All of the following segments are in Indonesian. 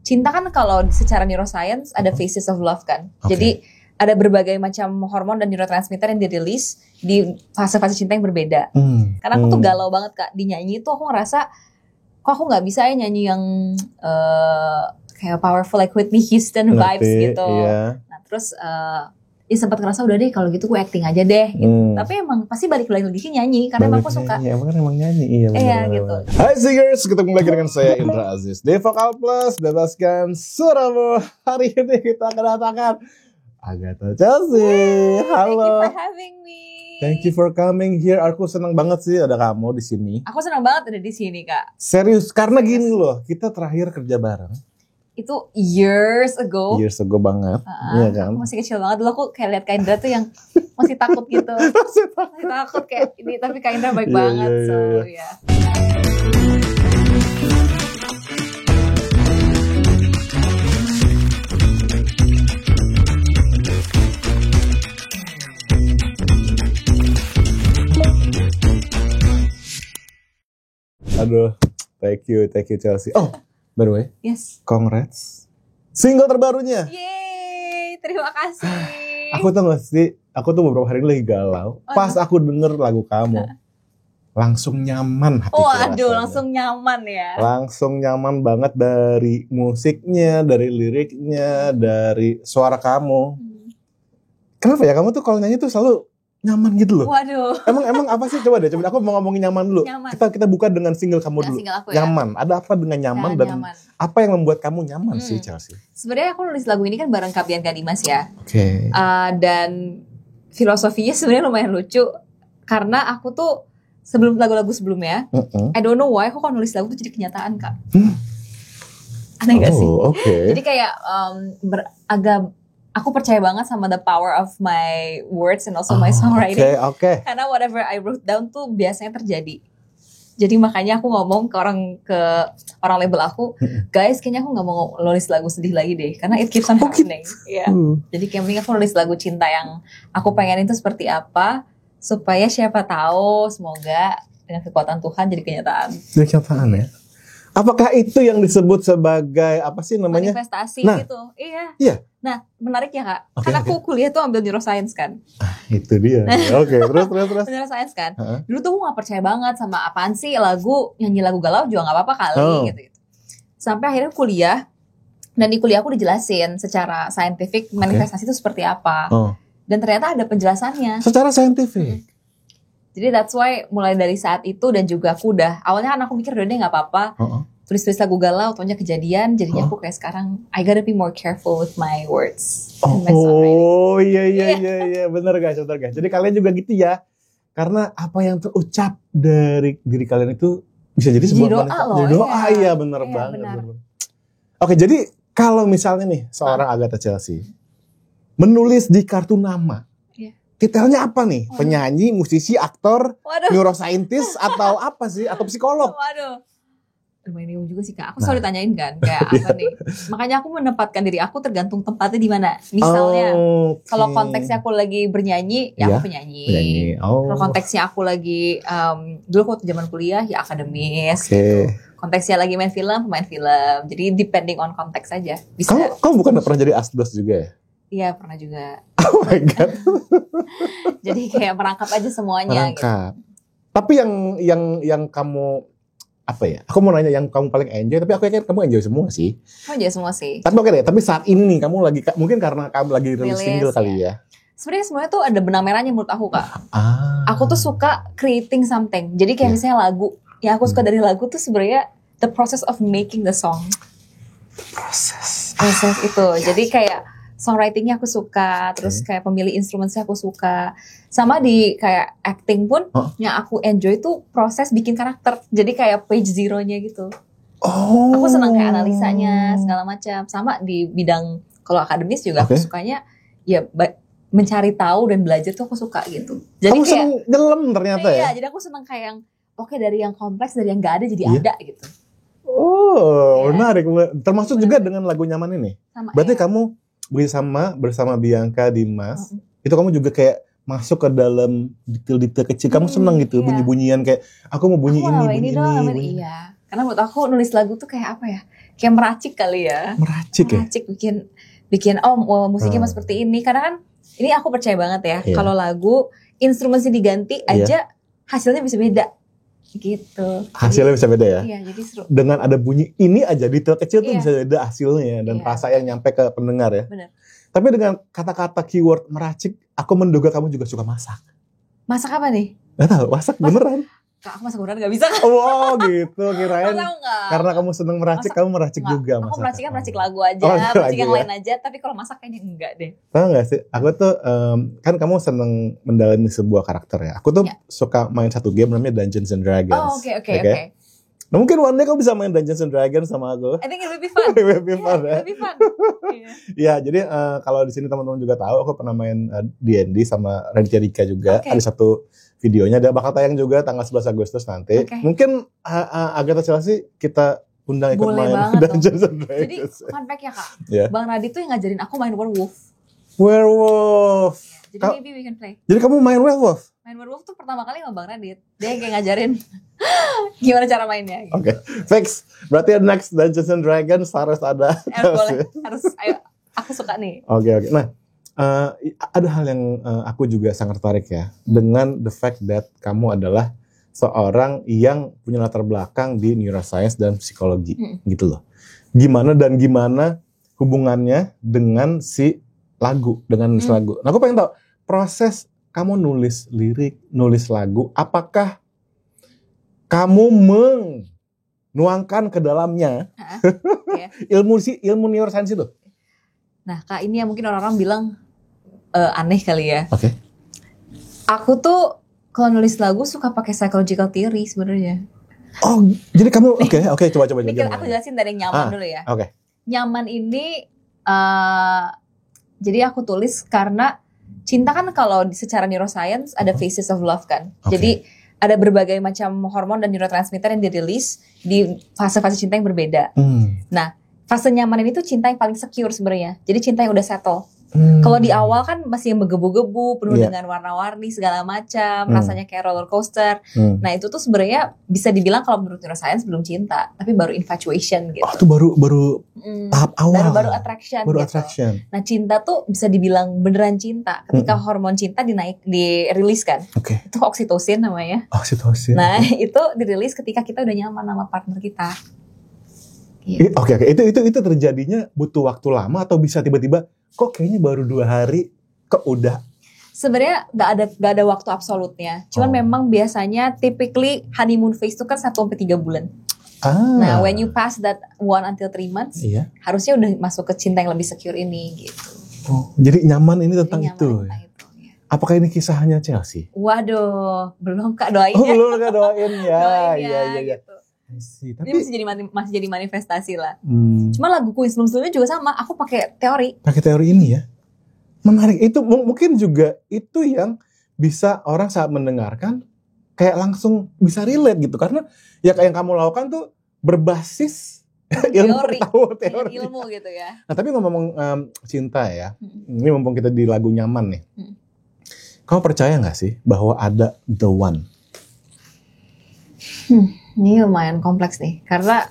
cinta kan kalau secara neuroscience ada phases of love kan. Jadi ada berbagai macam hormon dan neurotransmitter yang dirilis di fase-fase cinta yang berbeda. Karena aku tuh galau banget Kak, di nyanyi itu aku ngerasa kok aku nggak bisa ya nyanyi yang kayak powerful like Whitney Houston vibes gitu. Iya. Nah terus ya sempat ngerasa udah deh kalau gitu gue acting aja deh gitu. Tapi emang pasti balik lagi ke nyanyi karena emang aku suka. Iya, emang nyanyi. Iya, gitu. Hai singers, ketemu lagi dengan saya Indra Aziz di Vokal Plus, bebaskan suaramu. Hari ini kita kedatangan Agatha Chelsea. Halo. Thank you for having me. Thank you for coming here. Aku senang banget sih ada kamu di sini. Aku senang banget ada di sini Kak. Serius, karena gini loh, kita terakhir kerja bareng. Itu years ago. Years ago banget, iya kan? Aku masih kecil banget dulu, aku kayak lihat Kak Indra tuh yang masih takut gitu. Masih takut kayak ini, tapi Kak Indra baik banget, so ya. Aduh, thank you Chelsea. Oh, by the way, Yes. congrats. Single terbarunya. Yeay, terima kasih. Aku tuh gak sih, aku tuh beberapa hari ini lagi galau. Pas aku denger lagu kamu, langsung nyaman hatiku. Waduh, rasanya. langsung nyaman ya. Langsung nyaman banget dari musiknya, dari liriknya, dari suara kamu. Kenapa ya kamu tuh kalau nyanyi tuh selalu nyaman gitu loh. Waduh. Emang apa sih, coba aku mau ngomongin nyaman dulu. Nyaman. Kita buka dengan single kamu dulu. Single aku ya. Nyaman. Ada apa dengan nyaman dan nyaman. apa yang membuat kamu nyaman sih Chelsea? Sebenarnya aku nulis lagu ini kan bareng Kak Bianca Dimas ya. Oke. Dan filosofinya sebenarnya lumayan lucu karena aku tuh sebelum lagu-lagu sebelumnya, I don't know why aku kalau nulis lagu tuh jadi kenyataan Kak. Aneh gak sih? Oke. Jadi kayak aku percaya banget sama the power of my words and also my songwriting. Oke. Karena whatever I wrote down tuh biasanya terjadi. Jadi makanya aku ngomong ke orang label aku, guys kayaknya aku gak mau nulis lagu sedih lagi deh. Karena it keeps on happening. Iya. Jadi kayak mending aku nulis lagu cinta yang aku pengen itu seperti apa. Supaya siapa tahu semoga dengan kekuatan Tuhan jadi kenyataan. Jadi kenyataan ya. Apakah itu yang disebut sebagai apa sih namanya? Manifestasi gitu. Iya. Nah, menarik ya Kak. Karena aku kuliah tuh ambil neuroscience kan. Itu dia. Oke, terus. Neuroscience kan. Dulu tuh aku gak percaya banget sama apaan sih nyanyi lagu galau juga gak apa-apa kali gitu. Sampai akhirnya kuliah. Dan di kuliah aku dijelasin secara scientific manifestasi itu seperti apa. Dan ternyata ada penjelasannya. Secara saintifik. Jadi that's why mulai dari saat itu dan juga aku awalnya kan aku mikir udah deh gak apa-apa. Tulis tulis lagu galau, taunya kejadian, jadinya aku kayak sekarang I gotta be more careful with my words. Iya, bener guys. Jadi kalian juga gitu ya, karena apa yang terucap dari diri kalian itu bisa jadi sebuah doa. Iya, bener banget. Bener. Oke, jadi kalau misalnya nih seorang Agatha Chelsea menulis di kartu nama, detailnya apa nih? Penyanyi, musisi, aktor, neuroscientist atau apa sih? Atau psikolog? Waduh. Lumayan bingung juga sih Kak. Aku selalu ditanyain kan kayak apa nih. Makanya aku menempatkan diri aku tergantung tempatnya di mana. Misalnya kalau konteksnya aku lagi bernyanyi, ya aku penyanyi. Kalau konteksnya aku lagi dulu waktu zaman kuliah ya akademis gitu. Konteksnya lagi main film, pemain film. Jadi depending on konteks aja. Bisa. Kamu bukan pernah jadi asdos juga ya? Iya pernah juga. Oh my god. Jadi kayak merangkap aja semuanya. Gitu. Tapi yang kamu apa ya? Aku mau nanya yang kamu paling enjoy, tapi aku yakin kamu enjoy semua sih. Aku enjoy semua sih. Tapi oke deh, tapi saat ini nih kamu lagi mungkin karena kamu lagi rilis single kali ya. Sebenarnya semuanya tuh ada benang merahnya menurut aku Kak. Aku tuh suka creating something. Jadi kayak misalnya lagu, yang aku suka dari lagu tuh sebenarnya the process of making the song. Proses itu. Jadi kayak songwritingnya aku suka, terus kayak pemilih instrumennya aku suka. Sama di kayak acting pun yang aku enjoy tuh proses bikin karakter. Jadi kayak page zero-nya gitu. Aku senang kayak analisanya segala macam. Sama di bidang kalau akademis juga aku sukanya ya mencari tahu dan belajar tuh aku suka gitu. Jadi kamu kayak seneng nyelam ternyata ya. Iya, jadi aku senang kayak yang dari yang kompleks, dari yang gak ada jadi ada gitu. Menarik. Termasuk juga dengan lagu Nyaman ini. Berarti kamu bersama Bianca Dimas, itu kamu juga kayak masuk ke dalam detail-detail kecil. Kamu seneng gitu, bunyi-bunyian kayak aku mau bunyi ini. Iya. Karena menurut aku nulis lagu tuh kayak apa ya? Kayak meracik kali ya. Meracik bikin musiknya seperti ini. Karena kan ini aku percaya banget ya. Iya. Kalau lagu instrumennya diganti aja hasilnya bisa beda. Gitu. Hasilnya bisa beda ya? Iya, jadi seru. Dengan ada bunyi ini aja, detail kecil tuh bisa beda hasilnya dan rasa yang nyampe ke pendengar ya. Benar. Tapi dengan kata-kata keyword meracik, aku menduga kamu juga suka masak. Masak apa nih? Gak tahu, masak beneran. Kak, aku masak beneran gak bisa. Oh gitu, kirain enggak. karena kamu seneng meracik, kamu meracik juga masak. Aku meracik lagu aja, meracik yang lain aja. Tapi kalau masak kayaknya enggak deh. Tahu gak sih, aku tuh kan kamu seneng mendalami sebuah karakter ya. Aku tuh suka main satu game namanya Dungeons and Dragons. Oh oke. Nah mungkin one day kamu bisa main Dungeons and Dragons sama aku. I think it will be fun. It will be fun ya. It will be fun. Ya, jadi kalau di sini teman-teman juga tahu, aku pernah main D&D sama Raditya Dika juga. Ada satu videonya, dia bakal tayang juga tanggal 11 Agustus nanti. Mungkin Agatha Chelsea kita undang ikut main Dungeons and Dragons. Jadi fun fact ya Kak, Bang Radit tuh yang ngajarin aku main werewolf. Jadi maybe we can play. Jadi kamu main werewolf? Main werewolf tuh pertama kali sama Bang Radit. Dia yang kayak ngajarin gimana cara mainnya. Gitu. Oke, fix. Berarti next Dungeons and Dragons harus ada. Boleh, harus. Ayo, aku suka nih. Oke. Nah, ada hal yang aku juga sangat tertarik ya dengan the fact that kamu adalah seorang yang punya latar belakang di neuroscience dan psikologi, gitu loh. Gimana hubungannya dengan si lagu, dengan lagu. Nah, aku pengen tahu proses kamu nulis lirik, nulis lagu, apakah kamu menuangkan ke dalamnya ilmu neuroscience itu? Nah, Kak, ini yang mungkin orang-orang bilang aneh kali ya. Oke. Aku tuh kalau nulis lagu suka pakai psychological theory sebenarnya. Oh, jadi kamu oke, coba. Aku jelasin dari yang nyaman dulu ya. Oke. Nyaman ini jadi aku tulis karena cinta kan kalau secara neuroscience ada phases of love kan. Jadi ada berbagai macam hormon dan neurotransmitter yang dirilis di fase-fase cinta yang berbeda. Nah, fase nyaman ini tuh cinta yang paling secure sebenarnya. Jadi cinta yang udah settle. Kalau di awal kan masih yang menggebu-gebu, penuh dengan warna-warni segala macam, rasanya kayak roller coaster. Nah, itu tuh sebenarnya bisa dibilang kalau menurut neuroscience belum cinta, tapi baru infatuation gitu. Oh, itu baru tahap awal. Baru attraction. Attraction. Nah, cinta tuh bisa dibilang beneran cinta ketika hormon cinta dirilis kan. Itu oksitosin namanya. Oksitosin. Nah, itu dirilis ketika kita udah nyaman sama partner kita. Gitu. Oke. Itu terjadinya butuh waktu lama atau bisa tiba-tiba kok kayaknya baru 2 hari kok udah? Sebenarnya gak ada waktu absolutnya. Cuman memang biasanya typically honeymoon phase itu kan 1-3 bulan. Nah, when you pass that 1-3 months, harusnya udah masuk ke cinta yang lebih secure ini gitu. Oh, jadi nyaman ini tentang itu. Ya. Apakah ini kisahnya Chelsea? Waduh, belum Kak, doain ya. Oh, belum Kak, doain ya. Iya. Gitu. Tapi ini masih jadi manifestasi lah. Cuma laguku yang sebelumnya juga sama. Aku pakai teori. Ini ya. Menarik. Itu mungkin juga itu yang bisa orang saat mendengarkan kayak langsung bisa relate gitu. Karena ya kayak yang kamu lakukan tuh berbasis teori. Ilmu gitu ya. Nah, tapi ngomong cinta ya. Ini mumpung kita di lagu nyaman nih. Kamu percaya gak sih bahwa ada the one? Ini lumayan kompleks nih, karena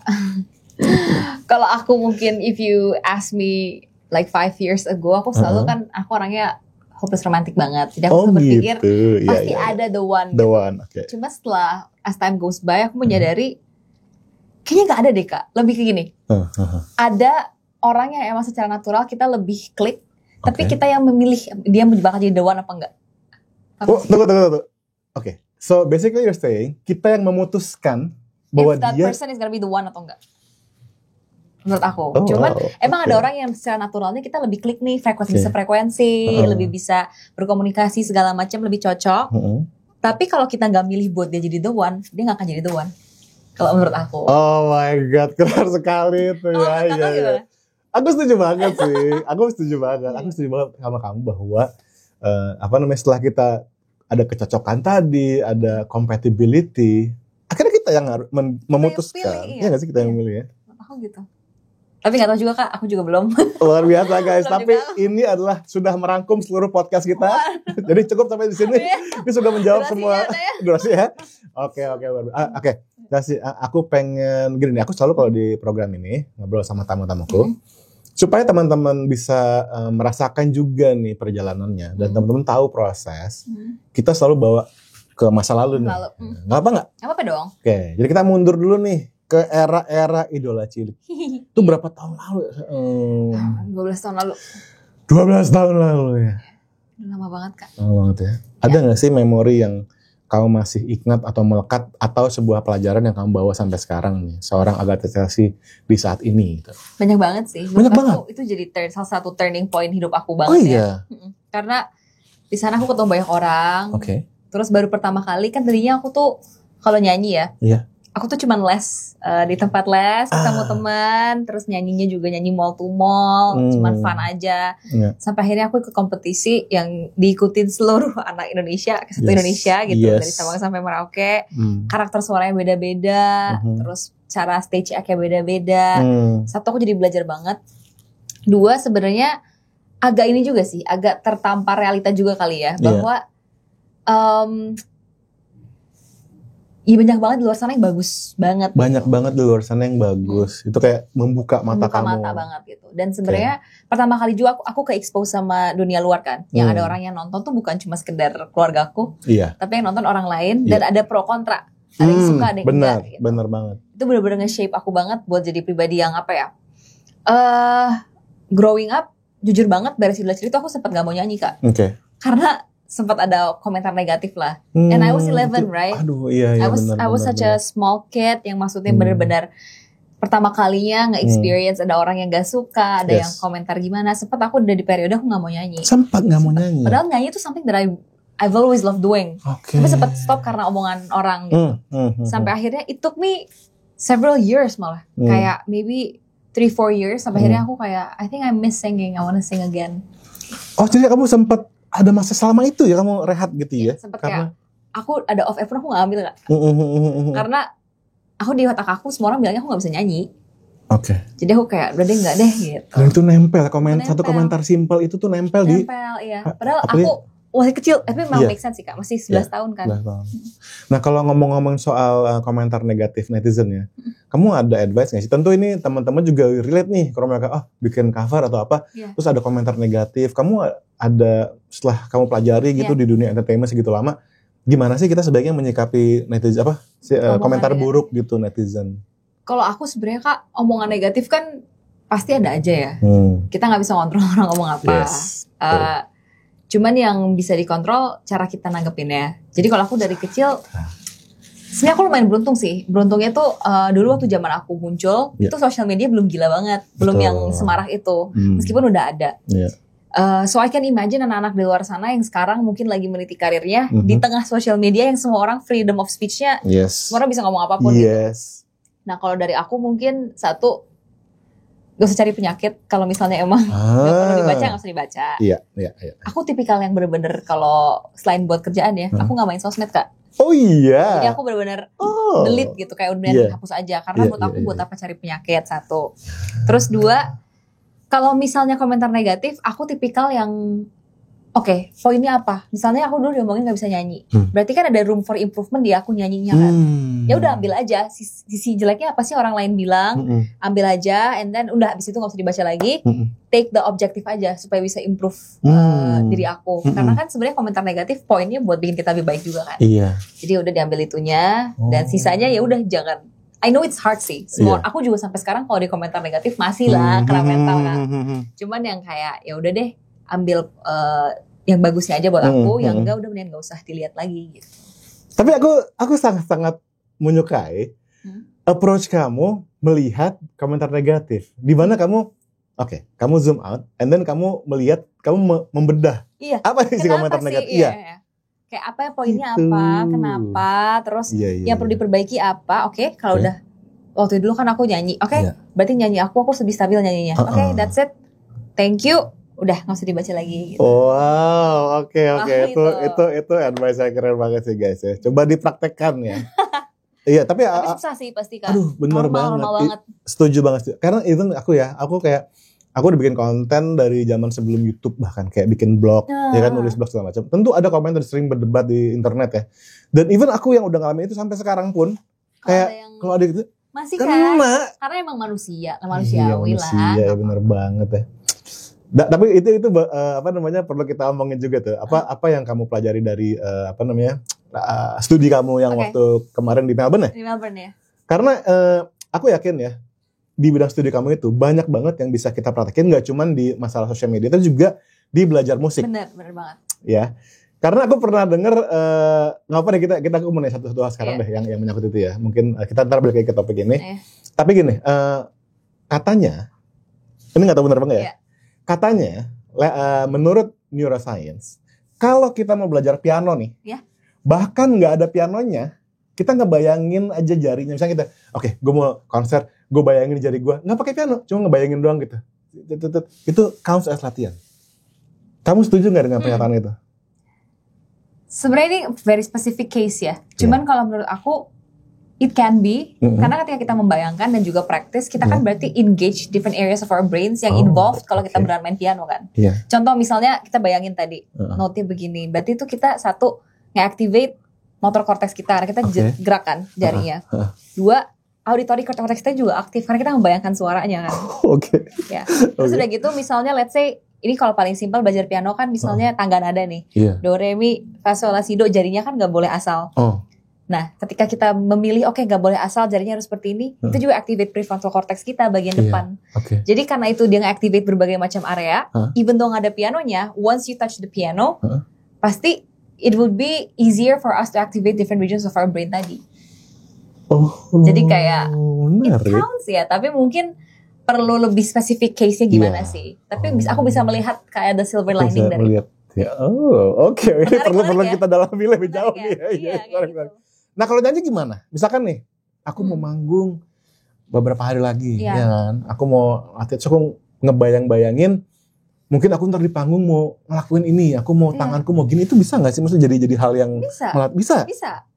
kalau aku mungkin if you ask me like 5 years ago, aku selalu kan aku orangnya hopeless romantic banget. Jadi aku berpikir pasti ada the one. The one, oke. Cuma setelah as time goes by, aku menyadari kayaknya nggak ada deh Kak. Lebih kayak gini. Ada orang yang emang secara natural kita lebih klik, tapi kita yang memilih dia bakal jadi the one apa enggak. Tunggu. Oke. So basically you're saying kita yang memutuskan bahwa if that person is gonna be the one atau enggak. Menurut aku. Cuman emang ada orang yang secara naturalnya kita lebih klik nih, frekuensi, lebih bisa berkomunikasi segala macam, lebih cocok. Tapi kalau kita nggak milih buat dia jadi the one, dia nggak akan jadi the one. Kalau menurut aku. Oh my god, keren sekali itu ya. Aku setuju banget sih. Aku setuju banget sama kamu bahwa setelah kita ada kecocokan tadi, ada compatibility, akhirnya kita yang harus memutuskan. Iya nggak sih kita yang memilih ya? Aku gitu. Tapi gak tahu juga Kak, aku juga belum. Luar biasa guys, tapi ini adalah sudah merangkum seluruh podcast kita. Jadi cukup sampai di sini. Ini sudah menjawab semua durasi ya. Oke. Aku pengen gini nih, aku selalu kalau di program ini ngobrol sama tamu-tamuku. Supaya teman-teman bisa merasakan juga nih perjalanannya. Dan teman-teman tahu proses. Kita selalu bawa ke masa lalu nih. Gak apa-apa dong. Oke, jadi kita mundur dulu nih ke era-era idola cilik. Itu berapa tahun lalu? 12 tahun lalu. 12 tahun lalu ya. Lama banget Kak. Lama banget ya. Ada gak sih memori yang kamu masih ingat atau melekat atau sebuah pelajaran yang kamu bawa sampai sekarang nih, seorang Agatha Chelsea di saat ini gitu? Banyak banget sih. Banyak banget. Itu jadi salah satu turning point hidup aku banget ya. Karena di sana aku ketemu banyak orang. Terus baru pertama kali kan tadinya aku tuh kalau nyanyi ya. Aku tuh cuman les di tempat les, ketemu teman, terus nyanyinya juga nyanyi mall to mall, cuman fun aja. Sampai akhirnya aku ikut kompetisi yang diikutin seluruh anak Indonesia, satu Indonesia gitu, dari Sabang sampai Merauke. Karakter suaranya beda-beda, terus cara stage act-nya beda-beda. Satu, aku jadi belajar banget. Dua, sebenarnya agak ini juga sih, agak tertampar realita juga kali ya, bahwa iya banyak banget di luar sana yang bagus banget. Banyak banget di luar sana yang bagus. Itu kayak membuka mata kamu. Membuka mata banget gitu. Dan sebenarnya pertama kali juga aku ke-expose sama dunia luar kan. Yang ada orang yang nonton tuh bukan cuma sekedar keluargaku. Tapi yang nonton orang lain. Dan ada pro kontra. Ada yang suka, ada yang enggak. Gitu. Bener banget. Itu bener-bener nge-shape aku banget buat jadi pribadi yang apa ya. Growing up, jujur banget dari Idola Cilik itu aku sempat gak mau nyanyi Kak. Karena sempat ada komentar negatif lah. And I was 11, right? Aduh, iya I was such a small kid yang maksudnya benar-benar pertama kalinya nge-experience ada orang yang gak suka, ada yang komentar gimana. Sempat aku udah di periode aku gak mau nyanyi. Sempat gak mau nyanyi? Padahal nyanyi itu something that I've always loved doing. Tapi sempat stop karena omongan orang gitu. Sampai akhirnya it took me several years malah. Kayak maybe 3-4 years. Sampai akhirnya aku kayak, I think I miss singing, I wanna sing again. Oh jadi kamu sempat ada masa selama itu ya kamu rehat gitu ya? Sempet kayak, aku ada off air pun aku gak ambil Kak. Karena aku di otak aku semua orang bilangnya aku gak bisa nyanyi. Jadi aku kayak udah deh gak deh gitu. Dan itu nempel, satu komentar simpel itu tuh nempel di. Iya. Padahal aku masih kecil, tapi memang make sense sih Kak. Masih 11 tahun kan. 11 tahun. Nah kalau ngomong-ngomong soal komentar negatif netizen ya, kamu ada advice gak sih? Tentu ini teman-teman juga relate nih. Kalau mereka bikin cover atau apa, terus ada komentar negatif. Kamu ada setelah kamu pelajari gitu di dunia entertainment segitu lama, gimana sih kita sebaiknya menyikapi netizen komentar buruk gitu netizen? Kalau aku sebenarnya Kak, omongan negatif kan pasti ada aja ya. Kita nggak bisa kontrol orang ngomong apa. Cuman yang bisa dikontrol cara kita nanggepinnya. Jadi kalau aku dari kecil, sebenarnya aku lumayan beruntung sih. Beruntungnya tuh dulu waktu zaman aku muncul, itu sosial media belum gila banget, belum yang semarak itu, meskipun udah ada. So I can imagine anak-anak di luar sana yang sekarang mungkin lagi meniti karirnya di tengah sosial media yang semua orang freedom of speech-nya, semua orang bisa ngomong apapun gitu. Nah kalau dari aku mungkin satu, gak usah cari penyakit kalau misalnya emang gak perlu dibaca, gak usah dibaca. Aku tipikal yang bener-bener kalau selain buat kerjaan ya, aku gak main sosmed Kak. Jadi aku bener-bener delete gitu, kayak udah hapus aja. Karena menurut aku buat apa cari penyakit, satu. Terus dua, kalau misalnya komentar negatif, aku tipikal yang poinnya apa? Misalnya aku dulu diomongin gak bisa nyanyi. Berarti kan ada room for improvement di aku nyanyinya kan. Ya udah ambil aja. Sisi jeleknya apa sih orang lain bilang. Ambil aja and then udah habis itu gak usah dibaca lagi. Take the objective aja supaya bisa improve diri aku. Karena kan sebenarnya komentar negatif poinnya buat bikin kita lebih baik juga kan. Jadi udah diambil itunya dan sisanya ya udah jangan. I know it's hard sih. Aku juga sampai sekarang kalau di komentar negatif masih lah kena mental kan. Cuman yang kayak ya udah deh ambil yang bagusnya aja buat aku, yang enggak udah mendingan enggak usah dilihat lagi gitu. Tapi aku sangat menyukai approach kamu melihat komentar negatif. Di mana kamu kamu zoom out and then kamu melihat, kamu membedah. Apa sih komentar negatif? Kayak apa ya poinnya apa, kenapa, terus yang perlu diperbaiki apa. Kalau udah waktu dulu kan aku nyanyi, berarti nyanyi aku harus lebih stabil nyanyinya. That's it, thank you, udah nggak usah dibaca lagi. Gitu. Itu advice saya keren banget sih guys ya. Coba dipraktekkan ya. Iya, tapi susah sih pasti kan. Aduh, bener banget. Setuju banget. Karena itu aku udah bikin konten dari zaman sebelum YouTube, bahkan kayak bikin blog, ya kan, nulis blog segala macam. Tentu ada komentar sering berdebat di internet ya. Dan even aku yang udah ngalamin itu sampai sekarang pun kayak kalau ada gitu masih kena. Karena emang manusiawi lah. Iya, bener banget ya. Tapi itu perlu kita omongin juga tuh. Apa yang kamu pelajari dari studi kamu yang waktu kemarin di Melbourne ya? Di Melbourne ya. Karena aku yakin ya di bidang studi kamu itu banyak banget yang bisa kita praktekin, nggak cuman di masalah sosial media, tapi juga di belajar musik. Bener banget. Ya, karena aku pernah dengar nggak apa deh kita aku mau nanya satu hal sekarang deh yang menyangkut itu ya. Mungkin kita ntar balik ke topik ini. Tapi gini, katanya ini nggak tahu benar apa enggak ya? Katanya menurut neuroscience, kalau kita mau belajar piano nih, bahkan nggak ada pianonya, kita ngebayangin aja jarinya. Misalnya kita, oke, gue mau konser, gue bayangin jari gue, nggak pakai piano, cuma ngebayangin doang gitu. Itu counts as latihan. Kamu setuju nggak dengan pernyataan itu? Sebenarnya ini very specific case ya. Cuman kalau menurut aku, it can be, karena ketika kita membayangkan dan juga praktis, kita kan berarti engage different areas of our brains yang involved kalau kita beneran main piano kan. Contoh misalnya kita bayangin tadi, note-nya begini, berarti itu kita satu, nge-activate motor cortex kita, karena kita gerakan jarinya. Dua, auditory cortex kita juga aktif, karena kita membayangkan suaranya kan. Ya. Terus udah gitu misalnya let's say, ini kalau paling simpel belajar piano kan misalnya tangga nada nih. Do, re, mi, fa, sol, la, si, do, jarinya kan gak boleh asal. Nah, ketika kita memilih, gak boleh asal, jarinya harus seperti ini, itu juga activate prefrontal cortex kita bagian depan. Jadi karena itu dia nge-activate berbagai macam area, even though gak ada pianonya, once you touch the piano, pasti it would be easier for us to activate different regions of our brain tadi. Jadi kayak, it counts ya, tapi mungkin perlu lebih spesifik case-nya gimana sih. Tapi aku bisa melihat kayak the silver lining dari itu. Ini perlu kita dalami lebih jauh nih. Nah kalau nyanyi gimana? Misalkan nih, aku mau manggung beberapa hari lagi, ya kan? Aku mau latihan, aku ngebayang-bayangin, mungkin aku ntar di panggung mau ngelakuin ini, aku mau tanganku mau gini, itu bisa nggak sih? Maksudnya jadi hal yang bisa.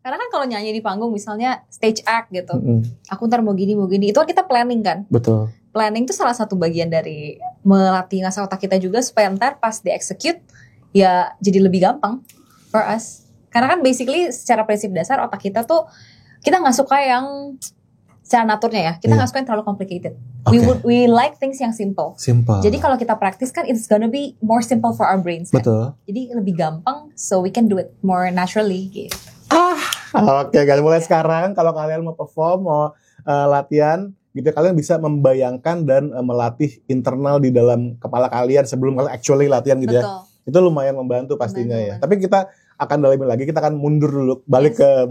Karena kan kalau nyanyi di panggung, misalnya stage act gitu, aku ntar mau gini, itu kan kita planning kan? Betul. Planning itu salah satu bagian dari melatih ngasah otak kita juga supaya ntar pas di-execute ya jadi lebih gampang for us. Karena kan basically secara prinsip dasar otak kita tuh, kita gak suka yang secara naturnya ya, kita gak suka yang terlalu complicated. We like things yang simple. Jadi kalau kita praktis kan it's gonna be more simple for our brains kan? Betul. Jadi lebih gampang, so we can do it more naturally gitu. Oke guys, mulai sekarang kalau kalian mau perform, mau latihan gitu, kalian bisa membayangkan dan melatih internal di dalam kepala kalian sebelum kalian actually latihan gitu. Betul. Ya. Itu lumayan membantu pastinya ya. Tapi kita akan dalamin lagi, kita akan mundur dulu, balik ke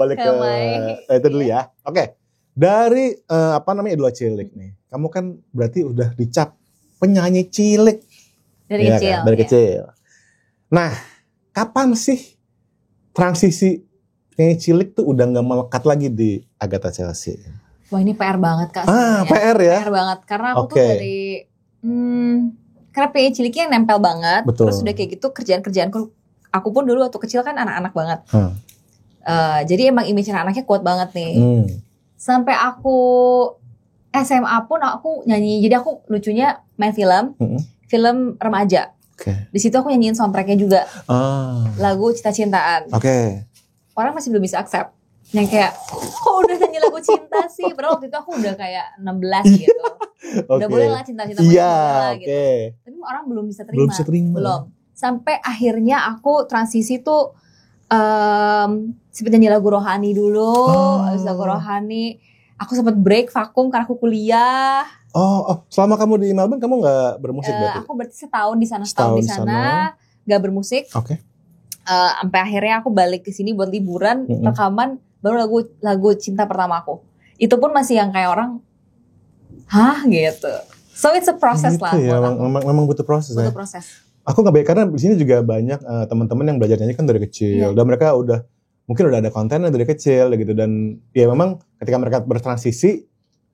itu dulu ya. Oke. Dari Idola Cilik nih. Kamu kan berarti udah dicap penyanyi cilik. Dari kecil. Kan? Dari kecil. Nah, kapan sih transisi penyanyi cilik tuh udah gak melekat lagi di Agatha Chelsea? Wah, ini PR banget Kak. PR ya? PR banget. Karena aku tuh dari karena penyanyi ciliknya yang nempel banget. Betul. Terus udah kayak gitu kerjaan-kerjaanku, aku pun dulu waktu kecil kan anak-anak banget. Jadi emang image anaknya kuat banget nih. Sampai aku SMA pun aku nyanyi. Jadi aku lucunya main film remaja. Di situ aku nyanyiin soundtracknya juga. Lagu Cinta-Cintaan. Orang masih belum bisa accept. Yang kayak, kok udah nyanyi lagu cinta sih? Padahal waktu itu aku udah kayak 16 gitu. Udah boleh lah cinta-cinta gitu. Tapi orang belum bisa terima. Belum. Sampai akhirnya aku transisi tuh seperti nyanyi lagu rohani dulu. Habis lagu rohani, aku sempat break vakum karena aku kuliah. Selama kamu di Melbourne kamu gak bermusik berarti? Aku berarti setahun di sana gak bermusik. Sampai akhirnya aku balik ke sini buat liburan, rekaman baru lagu cinta pertama aku. Itu pun masih yang kayak orang, gitu. So it's a process gitu lah. Ya, memang butuh proses. Butuh proses. Aku nggak baik karena di sini juga banyak teman-teman yang belajar nyanyi kan dari kecil, dan mereka mungkin udah ada kontennya dari kecil gitu, dan ya memang ketika mereka bertransisi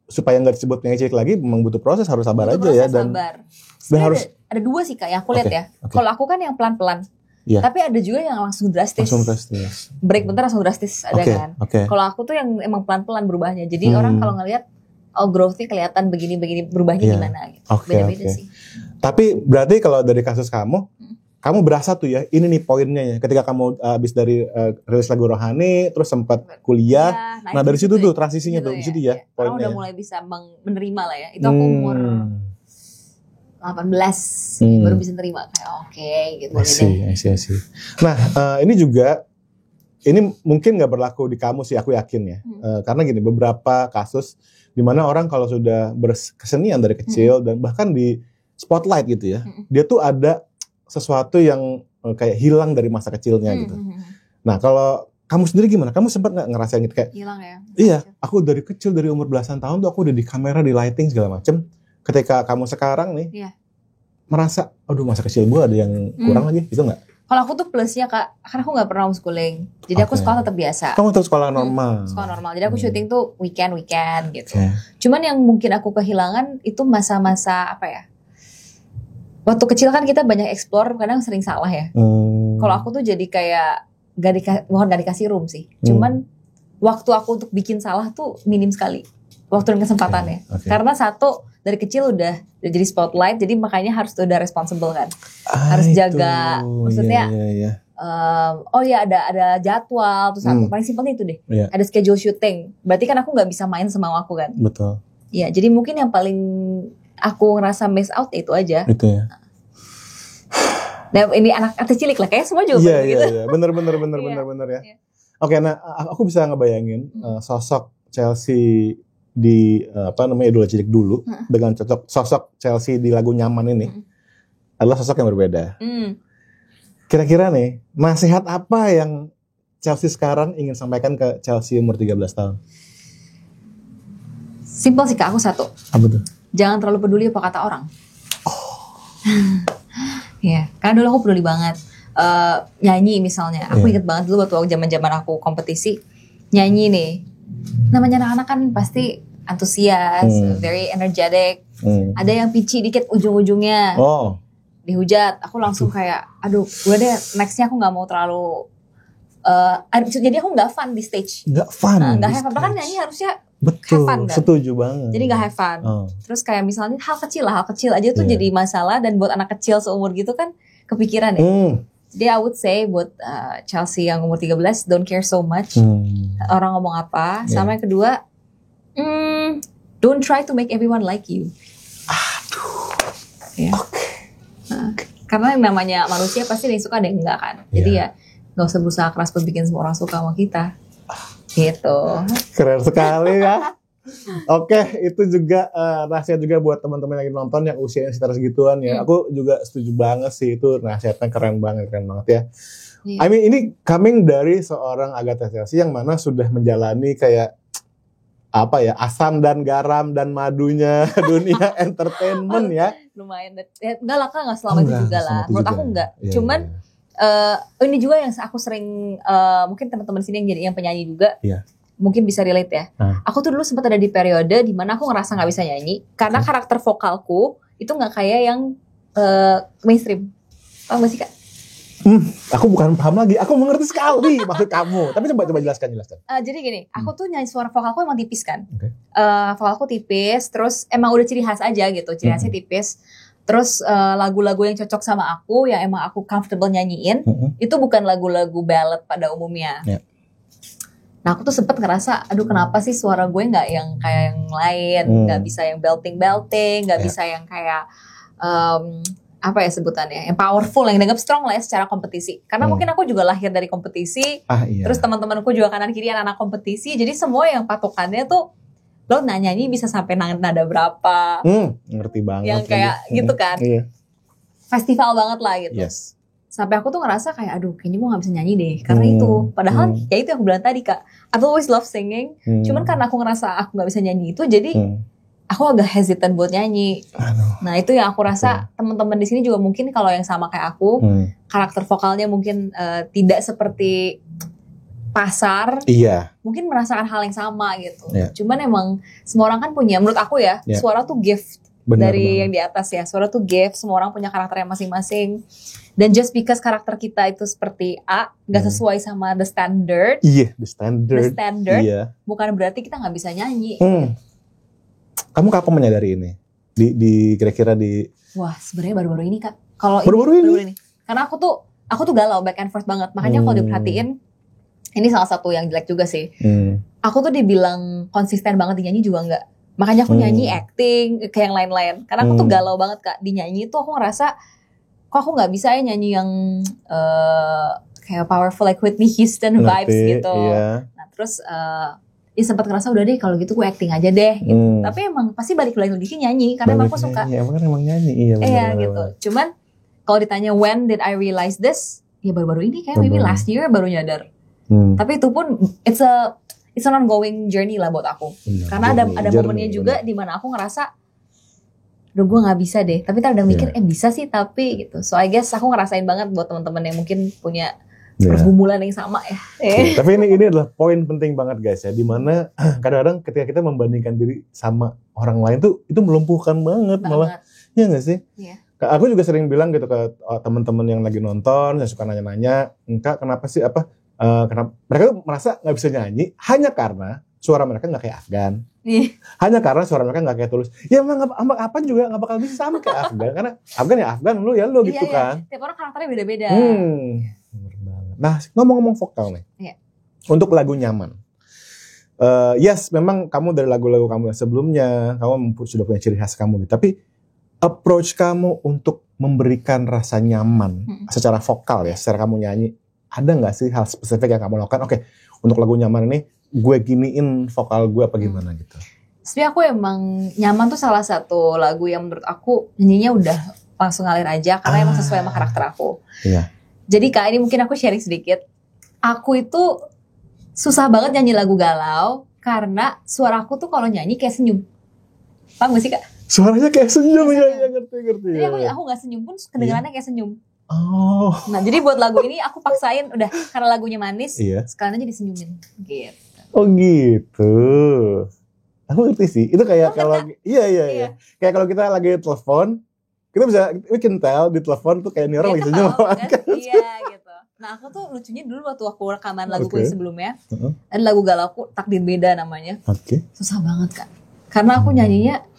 supaya nggak disebut penyanyi cilik lagi, memang butuh proses, harus sabar aja ya, dan sabar. Dan harus ada dua sih Kak yang aku lihat ya. Kalau aku kan yang pelan-pelan. Yeah. Tapi ada juga yang langsung drastis. Break bentar langsung drastis ada kan. Kalau aku tuh yang emang pelan-pelan berubahnya. Jadi orang kalau ngelihat growth-nya kelihatan begini-begini, berubahnya gimana gitu. Beda-beda sih. Tapi berarti kalau dari kasus kamu berasa tuh ya, ini nih poinnya ya. Ketika kamu habis dari rilis lagu Rohani, terus sempat kuliah. Nah dari situ tuh transisinya tuh, di situ ya. Orang udah mulai bisa menerima lah ya. Itu aku umur 18 baru bisa nerima kayak gitu. Masih. Nah ini juga ini mungkin nggak berlaku di kamu sih, aku yakin ya. Karena gini, beberapa kasus di mana orang kalau sudah berkesenian dari kecil dan bahkan di spotlight gitu ya, dia tuh ada sesuatu yang kayak hilang dari masa kecilnya gitu. Nah kalau kamu sendiri gimana? Kamu sempat nggak ngerasain gitu kayak hilang ya? Iya, aku dari kecil, dari umur belasan tahun tuh aku udah di kamera, di lighting segala macem. Ketika kamu sekarang nih merasa, aduh masa kecil gue ada yang kurang lagi, gitu nggak? Kalau aku tuh plusnya Kak, karena aku nggak pernah homeschooling, jadi aku sekolah tetap biasa. Kamu tetap sekolah normal? Sekolah normal, jadi aku syuting tuh weekend gitu. Cuman yang mungkin aku kehilangan itu masa-masa apa ya? Waktu kecil kan kita banyak explore, kadang sering salah ya. Kalau aku tuh jadi kayak gak dikasih room sih. Cuman waktu aku untuk bikin salah tuh minim sekali. Waktu dan kesempatannya. Karena satu, dari kecil udah jadi spotlight, jadi makanya harus udah responsible kan. Harus jaga, maksudnya ada jadwal, terus paling simpelnya itu deh. Ada schedule syuting, berarti kan aku gak bisa main semau aku kan. Betul. Ya, jadi mungkin yang paling aku ngerasa miss out itu aja. Itu ya. Nah ini anak artis cilik lah, kayak semua juga gitu. Iya, bener ya. Oke, nah aku bisa ngebayangin sosok Chelsea di Idola Cilik dulu dengan sosok Chelsea di lagu Nyaman ini adalah sosok yang berbeda. Kira-kira nih, nasihat apa yang Chelsea sekarang ingin sampaikan ke Chelsea umur 13 tahun? Simpel sih Kak, aku satu. Apa tuh? Jangan terlalu peduli apa kata orang. Ya, karena dulu aku peduli banget. Nyanyi misalnya, aku inget banget dulu waktu zaman aku kompetisi nyanyi nih. Namanya anak-anak kan pasti antusias, very energetic. Ada yang pici dikit ujung-ujungnya. Dihujat, aku langsung kayak, aduh, gue deh nextnya aku nggak mau terlalu. Jadi aku nggak fun di stage. Nggak fun. Nggak have fun. Bahkan nyanyi harusnya betul, have fun, kan? Setuju banget. Jadi gak have fun. Terus kayak misalnya hal kecil aja tuh jadi masalah. Dan buat anak kecil seumur gitu kan kepikiran ya. Jadi I would say buat Chelsea yang umur 13, don't care so much orang ngomong apa. Sama yang kedua, don't try to make everyone like you. Karena yang namanya manusia pasti ada yang suka ada yang enggak kan. Jadi ya gak usah berusaha keras buat bikin semua orang suka sama kita. Gitu. Keren sekali ya. Oke, itu juga nasihat juga buat teman-teman yang lagi nonton yang usianya sekitar segituan ya. Aku juga setuju banget sih, itu nasihatnya keren banget ya. I mean ini coming dari seorang Agatha Chelsea yang mana sudah menjalani kayak apa ya, asam dan garam dan madunya dunia entertainment ya. Lumayan. Enggak lah Kak, enggak selama itu juga lah. Menurut aku enggak. Cuman ini juga yang aku sering mungkin teman-teman sini yang penyanyi juga mungkin bisa relate ya. Aku tuh dulu sempat ada di periode di mana aku ngerasa nggak bisa nyanyi karena karakter vokalku itu nggak kayak yang mainstream. Paham gak sih Kak? Aku bukan paham lagi. Aku mengerti sekali maksud kamu. Tapi coba jelaskan. Jadi gini, aku tuh nyanyi suara vokalku emang tipis kan. Vokalku tipis, terus emang udah ciri khas aja gitu. Ciri khasnya tipis. Terus lagu-lagu yang cocok sama aku, yang emang aku comfortable nyanyiin, itu bukan lagu-lagu ballad pada umumnya. Nah aku tuh sempet ngerasa, aduh kenapa sih suara gue nggak yang kayak yang lain, nggak bisa yang belting, nggak bisa yang kayak apa ya sebutannya, yang powerful, yang dianggap strong lah ya secara kompetisi. Karena mungkin aku juga lahir dari kompetisi, terus teman-temanku juga kanan kiri anak-anak kompetisi, jadi semua yang patokannya tuh lo nyanyi bisa sampai nada berapa, ngerti banget yang kayak gitu kan, festival banget lah gitu. Sampai aku tuh ngerasa kayak aduh kayaknya gue gak bisa nyanyi deh karena itu. Padahal ya itu yang aku bilang tadi Kak, I've always love singing, cuman karena aku ngerasa aku gak bisa nyanyi itu, jadi aku agak hesitant buat nyanyi. Nah itu yang aku rasa teman-teman di sini juga mungkin kalau yang sama kayak aku, karakter vokalnya mungkin tidak seperti pasar, mungkin merasakan hal yang sama gitu. Cuman emang semua orang kan punya, menurut aku ya, suara tuh gift. dari yang di atas ya. Suara tuh gift, semua orang punya karakternya masing-masing. Dan just because karakter kita itu seperti A, gak sesuai sama the standard. Iya, the standard. Bukan berarti kita gak bisa nyanyi. Kamu kapan menyadari ini? Di kira-kira di... Wah, sebenarnya baru-baru ini Kak. Kalau baru-baru ini. Karena aku tuh galau back and forth banget. Makanya kalau diperhatiin, ini salah satu yang jelek juga sih. Aku tuh dibilang konsisten banget di nyanyi juga enggak. Makanya aku nyanyi, acting, kayak yang lain-lain. Karena aku tuh galau banget Kak. Di nyanyi tuh aku ngerasa, kok aku gak bisa ya nyanyi yang kayak powerful like Whitney Houston vibes gitu. Iya. Nah terus ya sempat ngerasa udah deh kalau gitu gue acting aja deh gitu. Tapi emang pasti balik lagi ke nyanyi. Karena emang aku suka. Iya emang nyanyi. Iya gitu. Cuman kalau ditanya when did I realize this? Ya baru-baru ini kayak maybe last year baru nyadar. Tapi itu pun it's an ongoing journey lah buat aku. Karena ada momennya juga di mana aku ngerasa, duh gue nggak bisa deh. Tapi ada mikir, bisa sih tapi gitu. So I guess aku ngerasain banget buat teman-teman yang mungkin punya pergumulan yang sama ya. Tapi ini adalah poin penting banget guys ya. Dimana kadang-kadang ketika kita membandingkan diri sama orang lain tuh itu melumpuhkan banget. Malah. Iya nggak sih? Iya. Aku juga sering bilang gitu ke teman-teman yang lagi nonton, yang suka nanya-nanya, Kak kenapa sih kenapa mereka tuh merasa nggak bisa nyanyi hanya karena suara mereka nggak kayak Afgan, hanya karena suara mereka nggak kayak Tulus. Ya emang apa juga nggak bakal bisa sama kayak Afgan karena Afgan ya Afgan, lu ya lu gitu kan. Tiap orang karakternya beda-beda. Bener banget. Nah ngomong-ngomong vokal nih, untuk lagu Nyaman, yes memang kamu dari lagu-lagu kamu sebelumnya kamu sudah punya ciri khas kamu, tapi approach kamu untuk memberikan rasa nyaman secara vokal ya, secara kamu nyanyi. Ada gak sih hal spesifik yang kamu lakukan? Oke, untuk lagu Nyaman ini gue giniin vokal gue apa gimana gitu? Sebenarnya aku emang Nyaman tuh salah satu lagu yang menurut aku nyanyinya udah langsung ngalir aja karena emang sesuai sama karakter aku. Iya. Jadi Kak, ini mungkin aku sharing sedikit. Aku itu susah banget nyanyi lagu galau karena suara aku tuh kalau nyanyi kayak senyum. Paham gak sih Kak? Suaranya kayak senyum ya, ngerti. Jadi aku gak senyum pun kedengarannya kayak senyum. Nah jadi buat lagu ini aku paksain udah karena lagunya manis, sekalian aja disenyumin gitu. Oh gitu. Aku ngerti sih. Itu kayak kalau iya. Kayak kalau kita lagi telepon, kita bisa we can tell di telepon tuh kayak nih orang lagi senyum kan? Iya gitu. Nah aku tuh lucunya dulu waktu aku rekaman laguku yang sebelumnya, ada lagu galauku Takdir Beda namanya. Susah banget Kak. Karena aku nyanyinya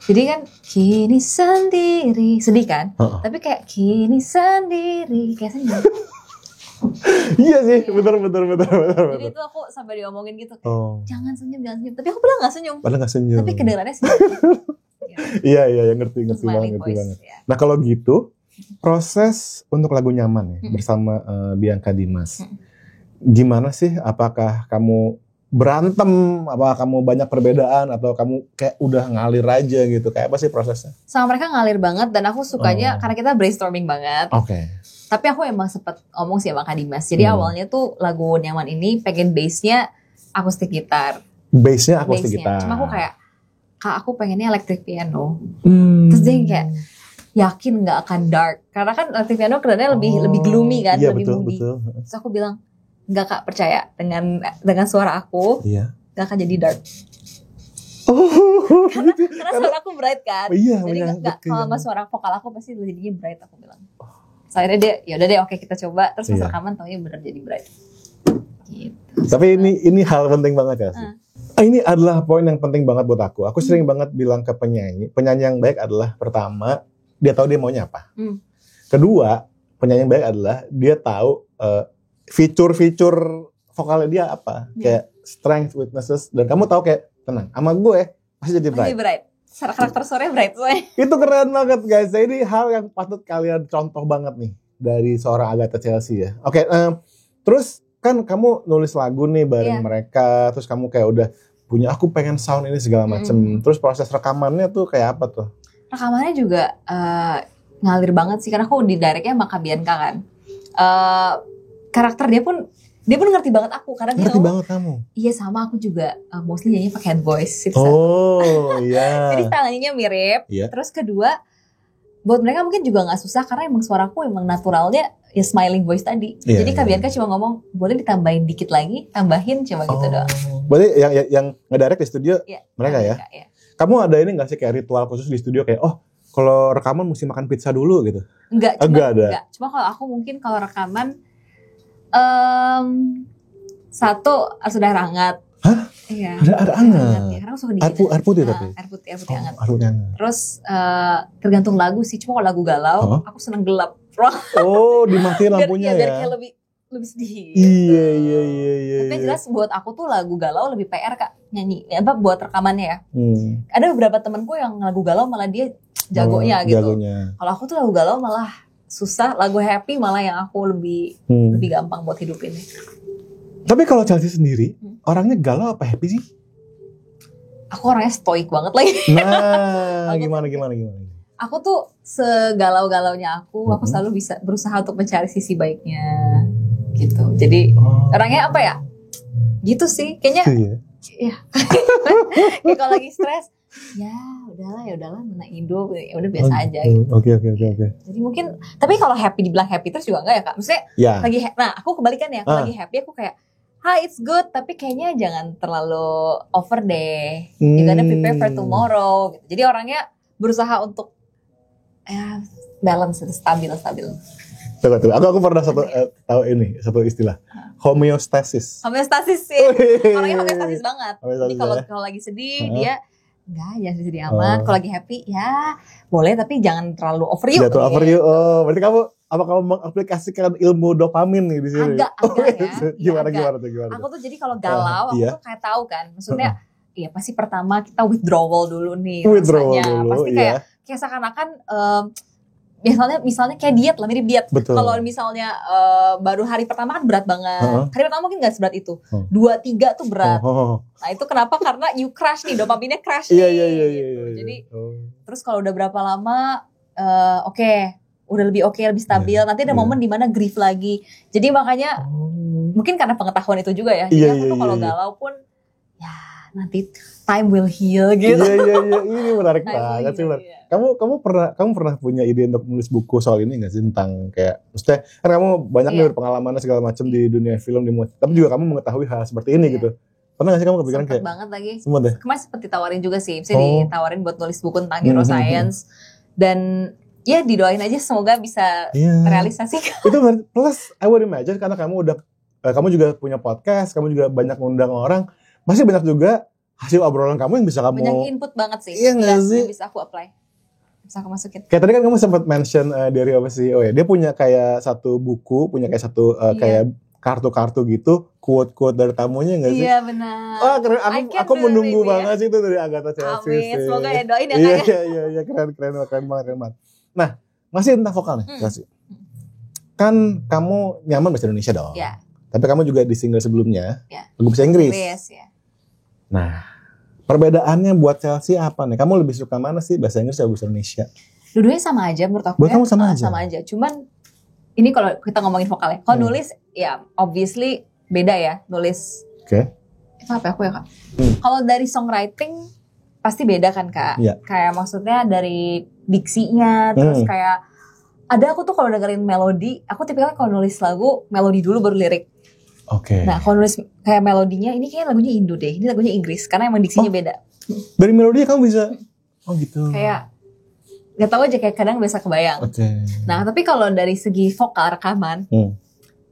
jadi kan kini sendiri, sedih kan? Tapi kayak kini sendiri, kayak senyum. Iya sih, benar. Jadi itu aku sampai diomongin gitu, jangan senyum. Tapi aku bilang nggak senyum. Tapi kedengarannya senyum. Iya, ngerti banget. Ya. Nah kalau gitu, proses untuk lagu Nyaman ya bersama Bianca Dimas, gimana sih? Apakah kamu berantem, apa kamu banyak perbedaan atau kamu kayak udah ngalir aja gitu, kayak apa sih prosesnya? Sama mereka ngalir banget dan aku sukanya karena kita brainstorming banget. Tapi aku emang sempet ngomong sih sama Kak Dimas. Jadi awalnya tuh lagu Nyaman ini pengen bassnya akustik gitar. Bassnya akustik gitar. Cuma aku kayak, Kak aku pengennya electric piano. Terus dia kayak yakin nggak akan dark karena kan electric piano kedengarannya lebih gloomy kan, lebih moody. Terus aku bilang, nggak Kak percaya dengan suara aku nggak akan jadi dark. Karena suara aku bright kan. Jadi nggak kalau sama suara vokal aku pasti jadinya bright aku bilang. Akhirnya dia yaudah deh oke kita coba. Terus pas rekaman taunya bener jadi bright. Gitu. Tapi ini hal penting banget ya sih. Ini adalah poin yang penting banget buat aku. Aku sering banget bilang ke penyanyi yang baik adalah pertama dia tahu dia maunya apa. Kedua penyanyi yang baik adalah dia tahu fitur vokalnya dia apa, kayak strength, weaknesses, dan kamu tahu kayak tenang, sama gue pasti jadi bright. Karakter suaranya bright soalnya. Itu keren banget guys. Jadi hal yang patut kalian contoh banget nih dari seorang Agatha Chelsea ya. Oke, terus kan kamu nulis lagu nih bareng mereka, terus kamu kayak udah punya aku pengen sound ini segala macem. Terus proses rekamannya tuh kayak apa tuh? Rekamannya juga ngalir banget sih karena aku di directnya sama Kak Bianca kan. Karakter dia pun ngerti banget aku karena dia ngerti banget kamu. Iya sama aku juga mostly nyanyi pakai head voice. Jadi tangannya mirip. Terus kedua buat mereka mungkin juga nggak susah karena emang suaraku emang naturalnya ya smiling voice tadi. Jadi Kak Bianca cuma ngomong boleh ditambahin dikit lagi, tambahin cuma gitu doang. Berarti yang ngedirect di studio mereka ya? Kamu ada ini nggak sih kayak ritual khusus di studio kayak kalau rekaman mesti makan pizza dulu gitu? Enggak, ada. Cuma kalau aku mungkin kalau rekaman satu harus udah hangat. Hah? Iya. Ada hangat. Ya, karena aku suka dingin. Air putih tapi. Air putih hangat. Air putih hangat. Terus tergantung lagu sih. Cuma kalau lagu galau, aku seneng gelap. Dimatiin lampunya biar kayak lebih sedih. Iya. Tapi jelas buat aku tuh lagu galau lebih PR Kak, nyanyi. Buat rekamannya ya. Ada beberapa temenku yang lagu galau malah dia jagonya gitu. Kalau aku tuh lagu galau malah susah, lagu happy malah yang aku lebih gampang buat hidupin. Tapi kalau Chelsea sendiri, orangnya galau apa happy sih? Aku orangnya stoik banget lagi. Nah, gimana? Aku tuh segalau-galaunya aku selalu bisa berusaha untuk mencari sisi baiknya gitu. Jadi orangnya apa ya? Gitu sih, kayaknya. Ya. Kayak kalau lagi stres, ya udahlah mana hidup, ya udah biasa aja gitu. Oke. Jadi mungkin, tapi kalau happy dibilang happy terus juga enggak ya Kak? Maksudnya aku kebalikannya, aku lagi happy aku kayak it's good, tapi kayaknya jangan terlalu over deh. You gotta prepare for tomorrow. Gitu. Jadi orangnya berusaha untuk balance, stabil. Tunggu. Aku pernah tahu ini satu istilah. Homeostasis. Homeostasis sih. Orangnya homeostasis banget. Jadi kalau lagi sedih dia jangan sedih amat. Kalau lagi happy ya boleh tapi jangan terlalu over you. Jangan over you. Berarti kamu mengaplikasikan ilmu dopamin nih di sini? Agak ya. Gimana? Aku tuh jadi kalau galau aku tuh kayak tahu kan. Maksudnya pasti pertama kita withdrawal dulu nih rasanya. Pasti kayak seakan-akan misalnya kayak diet lah, mirip diet. Kalau misalnya baru hari pertama kan berat banget. Hari pertama mungkin gak seberat itu. 2-3 tuh berat. Nah itu kenapa? Karena you crash nih, dopaminnya crash nih. Iya. Jadi terus kalau udah berapa lama, udah lebih lebih stabil. Nanti ada momen dimana grief lagi. Jadi makanya mungkin karena pengetahuan itu juga ya. Jadi aku tuh kalau galau pun nanti time will heal gitu. Iya. Ini menarik banget sih. Kamu pernah punya ide untuk menulis buku soal ini nggak sih, tentang kayak maksudnya kan kamu banyak nih pengalamannya segala macam di dunia film, tapi juga kamu mengetahui hal seperti ini gitu. Pernah nggak sih kamu kepikiran kayak banget lagi? Semua deh. Kemarin sempat ditawarin juga sih, misalnya ditawarin buat nulis buku tentang neuroscience dan didoain aja semoga bisa terrealisasikan. Itu plus I would imagine karena kamu juga punya podcast, kamu juga banyak mengundang orang. Masih banyak juga hasil obrolan kamu yang bisa kamu... Banyak input banget sih. Iya gak sih? Yang bisa aku apply. Bisa aku masukin. Kayak tadi kan kamu sempat mention dari apa sih? Dia punya kayak satu buku, punya kayak satu kayak kartu-kartu gitu, quote-quote dari tamunya gak sih? Iya benar. Keren. Aku menunggu banget sih itu dari Agatha Chelsea. Amin, semoga doain ya Kak. Iya, keren banget. Nah, masih tentang vokal nih, Chelsea. Kan kamu nyaman bahasa Indonesia dong? Iya. Tapi kamu juga di single sebelumnya, lagu bahasa Inggris. Ya. Nah, perbedaannya buat Chelsea apa nih? Kamu lebih suka mana sih, bahasa Inggris atau bahasa Indonesia? Dua-duanya sama aja menurut aku. Buat kamu sama aja? Cuman ini kalau kita ngomongin vokalnya. Kalau nulis ya obviously beda ya. Nulis itu apa aku ya Kak? Kalau dari songwriting pasti beda kan Kak? Kayak maksudnya dari diksinya, terus kayak ada aku tuh kalau dengerin melodi, aku tipikalnya kalau nulis lagu melodi dulu baru lirik. Nah kalau nulis kayak melodinya, ini kayak lagunya Indo deh, ini lagunya Inggris karena emang diksinya beda. Dari melodinya kamu bisa? Gitu. Kayak gak tahu aja, kayak kadang bisa kebayang. Nah tapi kalau dari segi vokal rekaman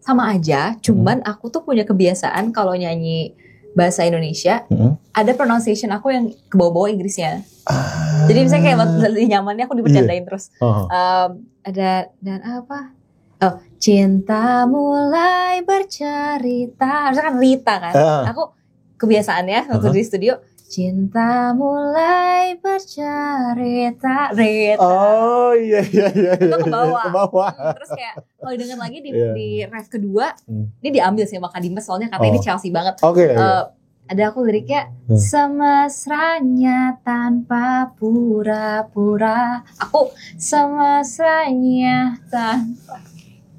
sama aja, cuman aku tuh punya kebiasaan kalau nyanyi bahasa Indonesia, ada pronunciation aku yang ke bawah-bawah Inggrisnya. Jadi misalnya kayak lebih nyamannya aku dibercandain terus. Ada dan apa? Cinta mulai bercerita. Harusnya kan Rita kan. Aku kebiasaannya waktu di studio, cinta mulai bercerita, Rita. Oh iya. Itu ke bawah. Terus kayak kalau denger lagi di ref kedua, ini diambil sih sama Kak Dimas soalnya katanya ini Chelsea banget. Ada aku liriknya, semesranya tanpa pura-pura. Aku semesranya tanpa.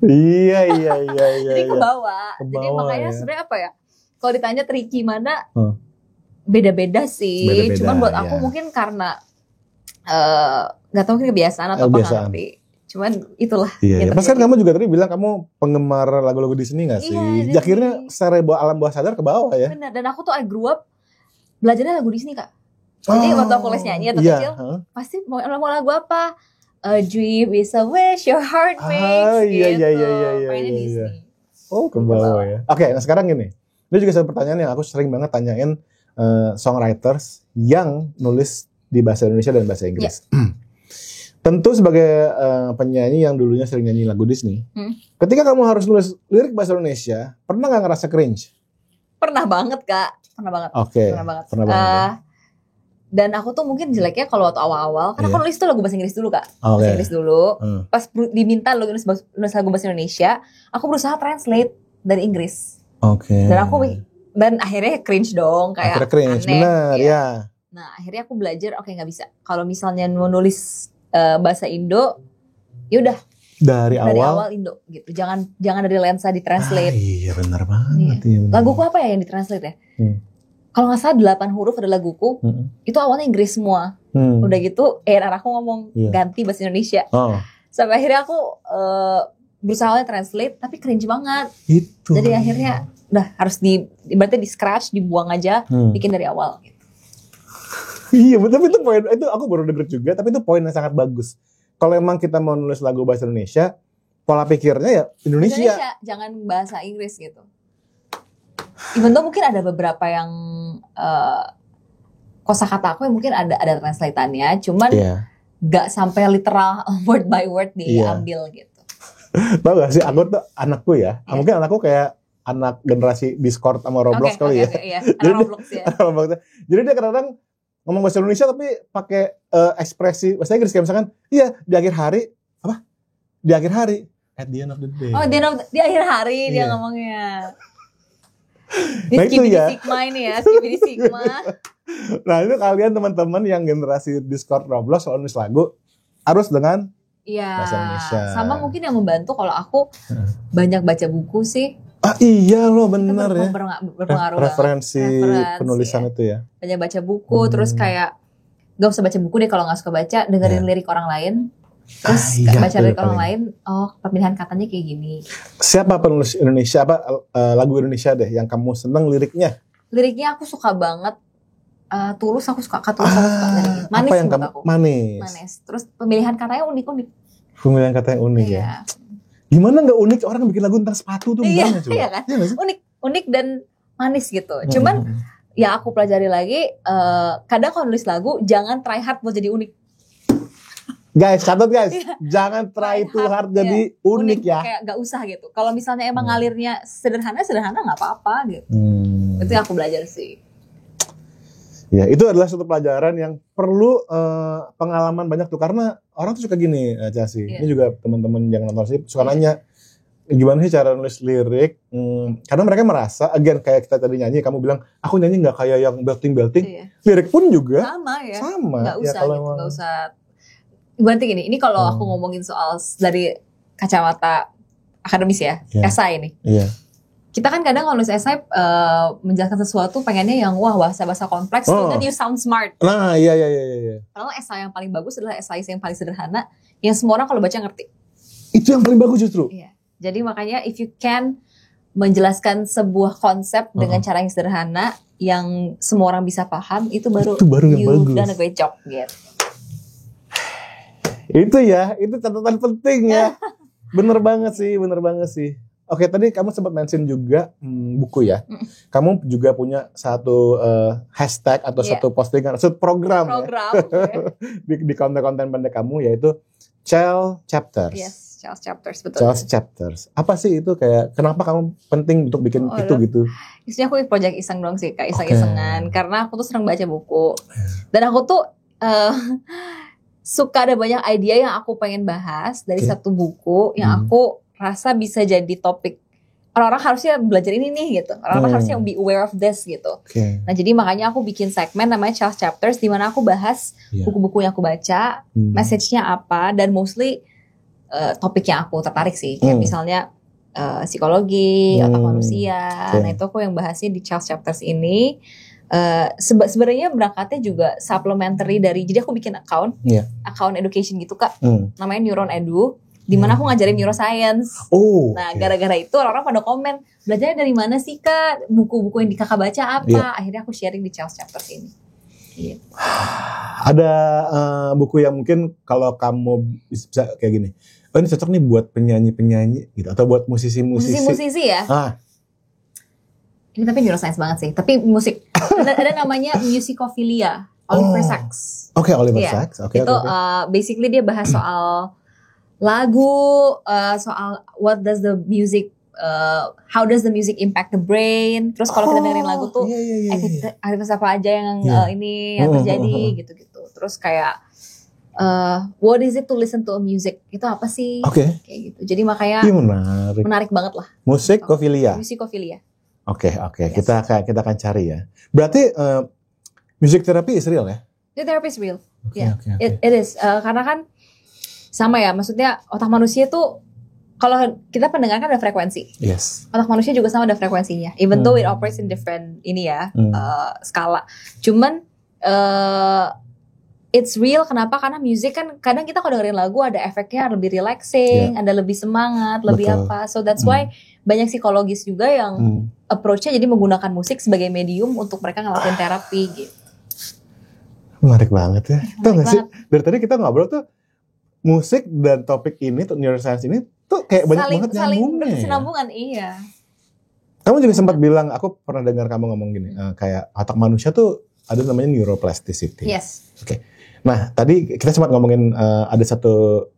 Iya. Jadi ke bawah. Jadi makanya sebenarnya apa ya? Kalau ditanya tricky mana, beda-beda sih. Cuman buat aku mungkin karena nggak tahu mungkin kebiasaan atau apa nggak ngerti. Cuman itulah. Iya. Mas kan kamu juga tadi bilang kamu penggemar lagu-lagu Disney nggak sih? Akhirnya secara alam bawah sadar ke bawah ya. Benar. Dan aku tuh I grew up belajarnya lagu Disney Kak. Jadi waktu aku les nyanyi atau kecil, pasti mau lagu apa? A dream is a wish your heart makes gitu. Pengennya Disney. Oh, ke bawah ya. Oke, nah sekarang gini. Ini juga satu pertanyaan yang aku sering banget tanyain songwriters yang nulis di bahasa Indonesia dan bahasa Inggris. Tentu sebagai penyanyi yang dulunya sering nyanyi lagu Disney, ketika kamu harus nulis lirik bahasa Indonesia, pernah gak ngerasa cringe? Pernah banget, Kak. Pernah banget. Oke. Pernah banget. Dan aku tuh mungkin jeleknya kalau waktu awal-awal, karena aku nulis tuh lagu bahasa Inggris dulu, Kak. Bahasa Inggris dulu. Pas diminta nulis lagu bahasa Indonesia, aku berusaha translate dari Inggris. Dan akhirnya cringe dong, kayak akhirnya cringe, aneh. Benar, ya. Nah, akhirnya aku belajar, oke, nggak bisa. Kalau misalnya mau nulis bahasa Indo, yaudah dari awal Indo gitu. Jangan dari lensa ditranslate. Iya, benar banget. Iya. Laguku apa ya yang ditranslate ya? Kalau nggak salah 8 huruf ada laguku, itu awalnya Inggris semua. Udah gitu, aku ngomong ganti bahasa Indonesia. Sampai akhirnya aku berusaha translate, tapi cringe banget. Itu. Jadi akhirnya udah harus berarti di scratch, dibuang aja, bikin dari awal. Gitu. Iya, tapi itu poin itu aku baru denger juga, tapi itu poin yang sangat bagus. Kalau emang kita mau nulis lagu bahasa Indonesia, pola pikirnya ya Indonesia, jangan bahasa Inggris gitu. Even though mungkin ada beberapa yang kosakata aku yang mungkin ada translatannya, cuman gak sampai literal word by word diambil gitu. Tahu gak sih, aku tuh anakku ya, mungkin anakku kayak anak generasi Discord sama Roblox kali ya. Jadi dia kadang-kadang ngomong bahasa Indonesia tapi pakai ekspresi bahasa Inggris, kayak misalkan, di akhir hari, di akhir hari, at the end of the day. Oh, di akhir hari dia ngomongnya. Nah itu ya. Sigma ini ya, Skibidi Sigma. Nah itu kalian teman-teman yang generasi Discord Roblox kalau nulis lagu harus dengan bahasa Indonesia. Sama mungkin yang membantu kalau aku banyak baca buku sih. Iya loh, bener ya. Berpengaruh referensi penulisan itu ya. Banyak baca buku, terus kayak gak usah baca buku deh kalau gak suka baca, dengerin lirik orang lain. Terus baca lirik orang lain, pemilihan katanya kayak gini. Siapa penulis Indonesia, lagu Indonesia deh yang kamu seneng liriknya? Liriknya aku suka banget. Tulus aku suka, Tulus aku suka liriknya. Manis apa yang menurut aku. Manis. Terus pemilihan katanya unik-unik. Pemilihan kata yang unik ya. Gimana gak unik orang bikin lagu tentang sepatu tuh? Iya kan? Unik dan manis gitu. Cuman ya aku pelajari lagi, kadang kalau nulis lagu jangan try hard buat jadi unik. Guys, catat guys, jangan try too hard jadi unik ya. Kayak gak usah gitu. Kalau misalnya emang ngalirnya sederhana gak apa-apa gitu. Itu yang aku belajar sih. Ya, itu adalah suatu pelajaran yang perlu pengalaman banyak tuh. Karena orang tuh suka gini, Chelsea. Ini juga teman-teman yang nonton sih suka nanya, gimana sih cara nulis lirik? Karena mereka merasa, again kayak kita tadi nyanyi, kamu bilang, aku nyanyi gak kayak yang belting-belting. Lirik pun juga sama ya. Gak usah ya, gitu, gak usah. Berarti gini, ini kalau aku ngomongin soal dari kacamata akademis ya, esai nih. Kita kan kadang kalau nulis esai menjelaskan sesuatu pengennya yang bahasa-bahasa kompleks, dan you sound smart. Nah, iya. Padahal esai yang paling bagus adalah esai yang paling sederhana, yang semua orang kalau baca ngerti. Itu yang paling bagus justru. Iya. Jadi makanya if you can menjelaskan sebuah konsep dengan cara yang sederhana, yang semua orang bisa paham, itu baru yang bagus. Done a great job gitu. Itu ya, itu catatan penting ya. Bener banget sih. Oke, tadi kamu sempat mention juga buku ya. Kamu juga punya satu hashtag atau satu postingan, satu program ya. di konten-konten pendek kamu, yaitu Child Chapters. Yes, Child Chapters, betul. Child Chapters. Apa sih itu, kayak kenapa kamu penting untuk bikin itu gitu? Isinya aku project iseng dong sih, Kak, iseng-isengan. Karena aku tuh sering baca buku. Dan aku tuh suka ada banyak ide yang aku pengen bahas dari satu buku yang aku rasa bisa jadi topik. Orang-orang harusnya belajar ini nih gitu. Orang-orang harusnya be aware of this gitu. Nah, jadi makanya aku bikin segmen namanya Child Chapters, di mana aku bahas buku-buku yang aku baca, message-nya apa, dan mostly topik yang aku tertarik sih. Kayak misalnya psikologi, otak manusia. Nah, itu aku yang bahasnya di Child Chapters ini. Sebenarnya berangkatnya juga supplementary dari, jadi aku bikin account education gitu, Kak, namanya Neuron Edu, di mana aku ngajarin neuroscience. Nah, gara-gara itu orang-orang pada komen, belajarnya dari mana sih, Kak? Buku-buku yang di Kakak baca apa? Akhirnya aku sharing di Child Chapters ini. Gitu. Ada buku yang mungkin kalau kamu bisa kayak gini, oh ini cocok nih buat penyanyi-penyanyi gitu, atau buat musisi ya. Ini tapi neuroscience banget sih, tapi musik. ada namanya Musicophilia, Oliver Sacks. Oke, Oliver Sacks. Oke. Itu basically dia bahas soal lagu, soal what does the music, how does the music impact the brain. Terus kalau kita dengerin lagu tuh, aktivitas apa aja yang yang terjadi gitu-gitu. Terus kayak what is it to listen to a music? Itu apa sih? Kayak gitu. Jadi makanya menarik banget lah. Musicophilia. Oke. Yes. Kita akan cari ya. Berarti music therapy is real ya? Music therapy is real. It is. Karena kan sama ya, maksudnya otak manusia tuh kalau kita pendengar kan ada frekuensi. Yes. Otak manusia juga sama ada frekuensinya. Even though it operates in different skala. Cuman it's real. Kenapa? Karena music kan kadang kita kalau dengerin lagu ada efeknya lebih relaxing, ada lebih semangat, lebih apa. So that's why banyak psikologis juga yang approach-nya jadi menggunakan musik sebagai medium untuk mereka ngelakuin terapi gitu. Menarik banget ya. Tahu gak sih, dari tadi kita ngobrol tuh musik dan topik ini, neuroscience ini tuh kayak banyak banget nyambungnya. Saling berkesinambungan, iya. Kamu juga sempat bilang, aku pernah dengar kamu ngomong gini, kayak otak manusia tuh ada namanya neuroplasticity. Yes. Oke. Nah, tadi kita sempat ngomongin ada satu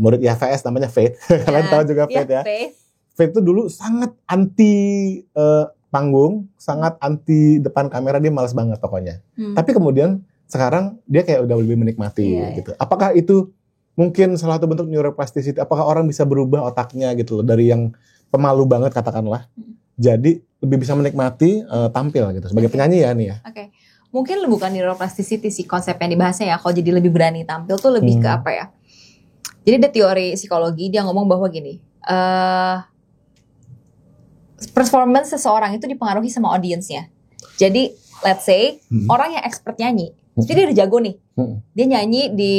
murid IFS namanya Faith. Kalian tahu juga Faith ya? Faith itu dulu sangat anti panggung, sangat anti depan kamera, dia malas banget pokoknya. Tapi kemudian sekarang dia kayak udah lebih menikmati gitu. Apakah itu mungkin salah satu bentuk neuroplasticity? Apakah orang bisa berubah otaknya gitu loh, dari yang pemalu banget katakanlah, jadi lebih bisa menikmati tampil gitu sebagai penyanyi ya nih ya? Oke. Mungkin bukan neuroplasticity sih konsep yang dibahasnya ya. Kalau jadi lebih berani tampil tuh lebih ke apa ya? Jadi ada teori psikologi, dia ngomong bahwa gini, performance seseorang itu dipengaruhi sama audiensnya. Jadi let's say orang yang expert nyanyi, jadi dia udah jago nih, dia nyanyi di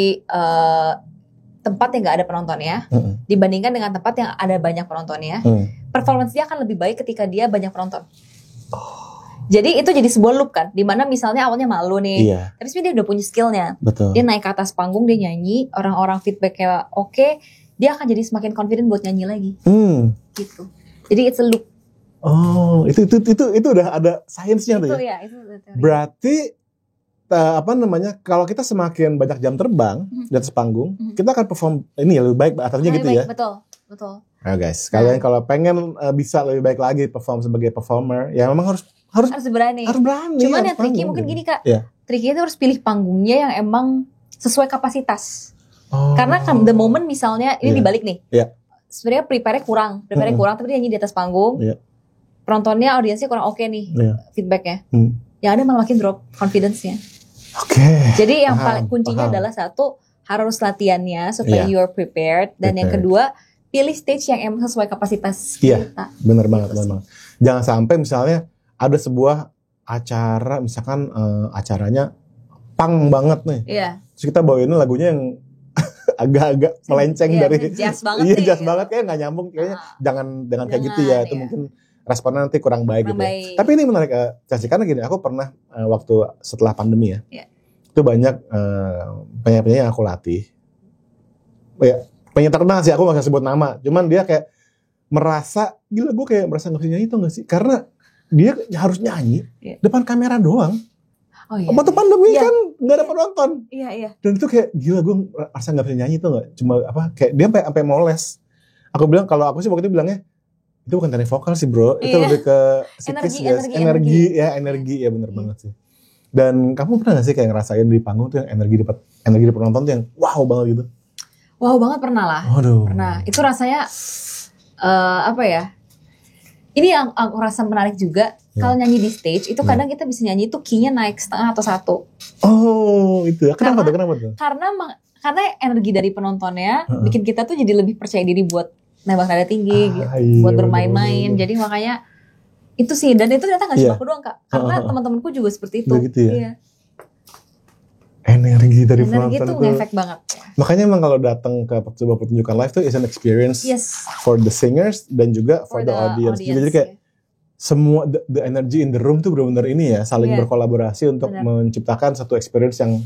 tempat yang gak ada penontonnya, dibandingkan dengan tempat yang ada banyak penontonnya, performance dia akan lebih baik ketika dia banyak penonton. Jadi itu jadi sebuah loop kan, dimana misalnya awalnya malu nih, tapi sebenarnya dia udah punya skillnya. Dia naik ke atas panggung, dia nyanyi, orang-orang feedbacknya oke, dia akan jadi semakin confident buat nyanyi lagi. Gitu. Jadi it's a loop. Oh, itu udah ada sainsnya tuh ya. Itu teori. Berarti kalau kita semakin banyak jam terbang di atas panggung, kita akan perform ini lebih baik atasnya gitu ya. Betul. Ayo guys, kalian kalau pengen bisa lebih baik lagi perform sebagai performer, ya memang harus berani. Harus berani. Cuman yang tricky mungkin gini Kak. Tricky itu harus pilih panggungnya yang emang sesuai kapasitas. Karena kan the moment misalnya ini dibalik nih. Sebenarnya prepare-nya kurang, tapi dia nyanyi di atas panggung. Penontonnya, audiensnya kurang oke nih feedbacknya. Yang ada malah makin drop confidence-nya. Jadi yang paling kuncinya adalah satu, harus latihannya supaya you are prepared, dan yang kedua pilih stage yang emang sesuai kapasitas kita. Bener banget. Jangan sampai misalnya ada sebuah acara, misalkan acaranya punk banget nih. Terus kita bawain lagunya yang agak-agak melenceng dari jazz banget jazz banget, kayak nggak nyambung, kayaknya jangan kayak gitu ya. Itu mungkin responnya nanti kurang baik gitu. Tapi ini menarik Caci, karena gini, aku pernah waktu setelah pandemi ya, itu banyak penyanyi yang aku latih. Penyanyi terkenal sih, aku gak usah sebut nama. Cuman dia kayak merasa, gila gue kayak merasa gak bisa nyanyi tuh gak sih? Karena dia harus nyanyi depan kamera doang. Waktu pandemi kan gak ada penonton. Dan itu kayak, gila gue merasa gak bisa nyanyi tuh gak? Cuma kayak dia sampai moles. Aku bilang, kalau aku sih waktu itu bilangnya, itu bukan teknik vokal sih bro, itu lebih ke psikis, energi ya, bener banget sih. Dan kamu pernah gak sih kayak ngerasain di panggung tuh yang energi di penonton tuh yang wow banget gitu? Wow banget pernah lah. Pernah. Itu rasanya apa ya? Ini yang aku rasa menarik juga. Kalau nyanyi di stage itu kadang kita bisa nyanyi tuh key-nya naik setengah atau satu. Oh itu ya. Kenapa tuh? Karena energi dari penontonnya bikin kita tuh jadi lebih percaya diri buat nembak nada tinggi gitu, buat bermain-main. Jadi makanya itu sih, dan itu ternyata gak cuma aku doang Kak, karena teman-temanku juga seperti itu. Begitu ya? Energi dari penonton itu ngefek banget. Makanya emang kalau datang ke sebuah pertunjukan live tuh is an experience for the singers dan juga for the audience. Jadi kayak semua the energy in the room tuh benar-benar ini ya, saling berkolaborasi untuk menciptakan satu experience yang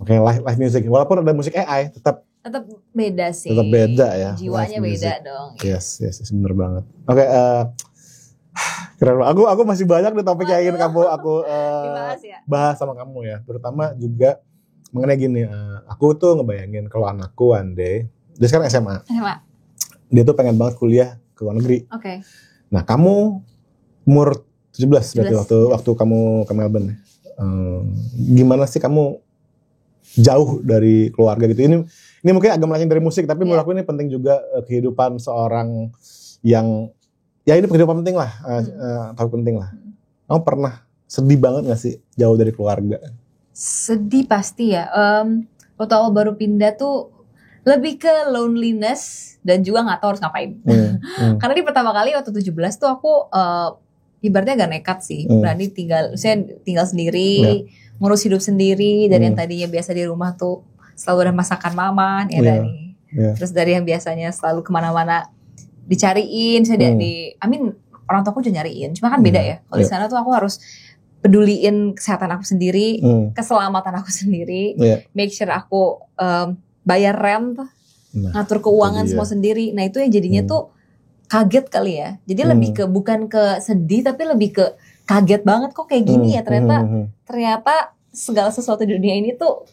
live music. Walaupun ada musik AI, tetap beda sih. Tetap beda ya. Jiwanya beda dong. Yes, benar banget. Oke, keren. Aku masih banyak nih topik yang ingin aku bahas sama kamu ya. Terutama juga mengenai gini, aku tuh ngebayangin kalau anakku one day, dia sekarang SMA. Dia tuh pengen banget kuliah ke luar negeri. Oke. Nah, kamu umur 17 berarti waktu kamu ke Melbourne. Gimana sih kamu jauh dari keluarga gitu? Ini mungkin agak melenceng dari musik, tapi menurut aku ini penting juga kehidupan seorang yang ya ini kehidupan penting lah, tahu penting lah. Kamu pernah sedih banget gak sih jauh dari keluarga? Sedih pasti ya. Waktu awal baru pindah tuh lebih ke loneliness dan juga nggak tahu harus ngapain. Karena di pertama kali waktu 17 tuh aku ibaratnya agak nekat sih, berani tinggal sendiri, ngurus hidup sendiri dari yang tadinya biasa di rumah tuh selalu ada masakan mama nih ada nih. Terus dari yang biasanya selalu kemana-mana dicariin, orang tuaku juga nyariin, cuma kan beda ya. Kalau di sana tuh aku harus peduliin kesehatan aku sendiri, keselamatan aku sendiri, make sure aku bayar rent, ngatur keuangan semua sendiri. Nah itu yang jadinya tuh kaget kali ya. Jadi lebih ke bukan ke sedih, tapi lebih ke kaget banget kok kayak gini ya. Ternyata segala sesuatu di dunia ini tuh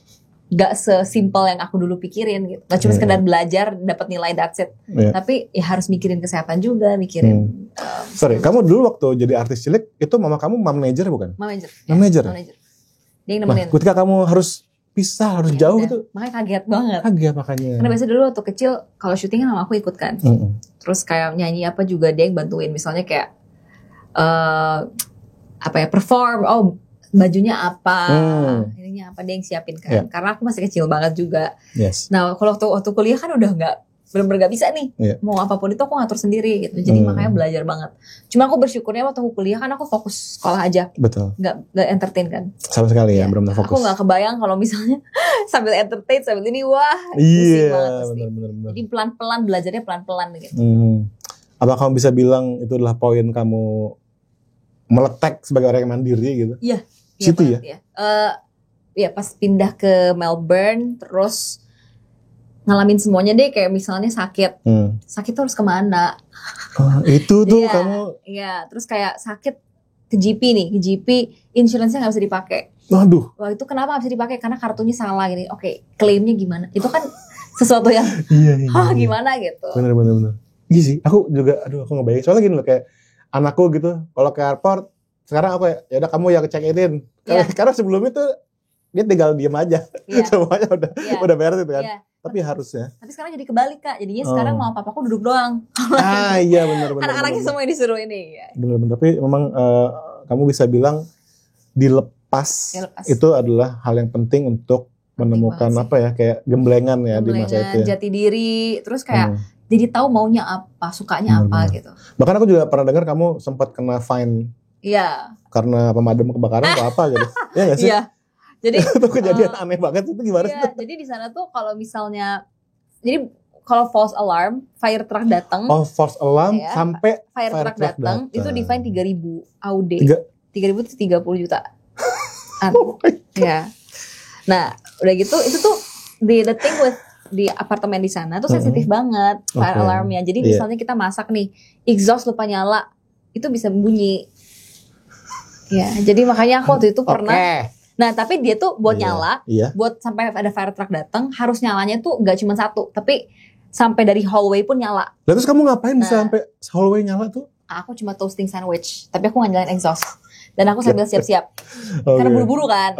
gak sesimpel yang aku dulu pikirin gitu. Gak cuma sekedar belajar dapat nilai that's it. Tapi ya harus mikirin kesehatan juga, mikirin. Sorry, kamu dulu waktu jadi artis cilik itu mama kamu mom manager bukan? Mom manager. Mom manager. Dia yang nemenin. Ketika kamu harus pisah, harus jauh gitu. Makanya kaget banget. Kaget makanya. Karena biasa dulu waktu kecil kalau syuting kan sama aku ikut kan. Terus kayak nyanyi apa juga dia yang bantuin. Misalnya kayak perform. Oh bajunya apa, ininya apa, dia yang siapin kan. Karena aku masih kecil banget juga. Nah kalau waktu kuliah kan udah bener-bener gak bisa nih. Mau apapun itu aku ngatur sendiri gitu. Jadi makanya belajar banget. Cuma aku bersyukurnya waktu aku kuliah kan aku fokus sekolah aja. Betul. Gak entertain kan. Sama sekali ya, benar-benar fokus. Aku gak kebayang kalau misalnya sambil entertain sambil ini bener. Jadi pelan-pelan belajarnya pelan-pelan gitu. Apa kamu bisa bilang itu adalah poin kamu meletek sebagai orang yang mandiri gitu? Iya. Situ ya? Ya pas pindah ke Melbourne terus ngalamin semuanya deh, kayak misalnya sakit tuh harus kemana? Itu tuh kamu? Iya, terus kayak sakit ke GP, insurance-nya nggak bisa dipakai. Waduh. Wah itu kenapa nggak bisa dipakai? Karena kartunya salah gini. Oke, klaimnya gimana? Itu kan sesuatu yang, gimana gitu? Bener. Iya sih, aku juga, aku ngebayang. Soalnya gini loh, kayak anakku gitu, kalau ke airport, sekarang aku ya udah kamu yang check-in. Karena sebelum itu dia tinggal diem aja, semuanya udah beres itu kan. Tapi harusnya. Tapi sekarang jadi kebalik Kak, jadinya sekarang mama papaku duduk doang. Iya benar. Anak-anaknya semua yang disuruh ini. Benar. Tapi memang kamu bisa bilang dilepas itu adalah hal yang penting untuk menemukan kayak gemblengan ya di masa itu. Jati diri, terus kayak jadi tahu maunya apa, sukanya apa gitu. Bahkan aku juga pernah dengar kamu sempat kena fine. Iya. Karena pemadam kebakaran atau apa gitu. Iya gak sih? Iya. Jadi itu kejadian aneh banget itu gimana sih? Jadi di sana tuh kalau misalnya kalau false alarm, fire truck datang. Oh, false alarm sampai fire truck datang itu di fine 3.000 AUD. 3.000 itu 30 juta. Ya. Nah, udah gitu itu tuh the thing with di apartemen di sana tuh sensitif banget fire alarmnya. Jadi misalnya kita masak nih, exhaust lupa nyala, itu bisa bunyi. Ya, jadi makanya aku waktu itu pernah. Nah, tapi dia tuh buat nyala, buat sampai ada fire truck datang, harus nyalanya tuh gak cuma satu, tapi sampai dari hallway pun nyala. Lalu terus kamu ngapain bisa sampai hallway nyala tuh? Aku cuma toasting sandwich, tapi aku gak nyalain exhaust. Dan aku sambil siap-siap. Karena buru-buru kan.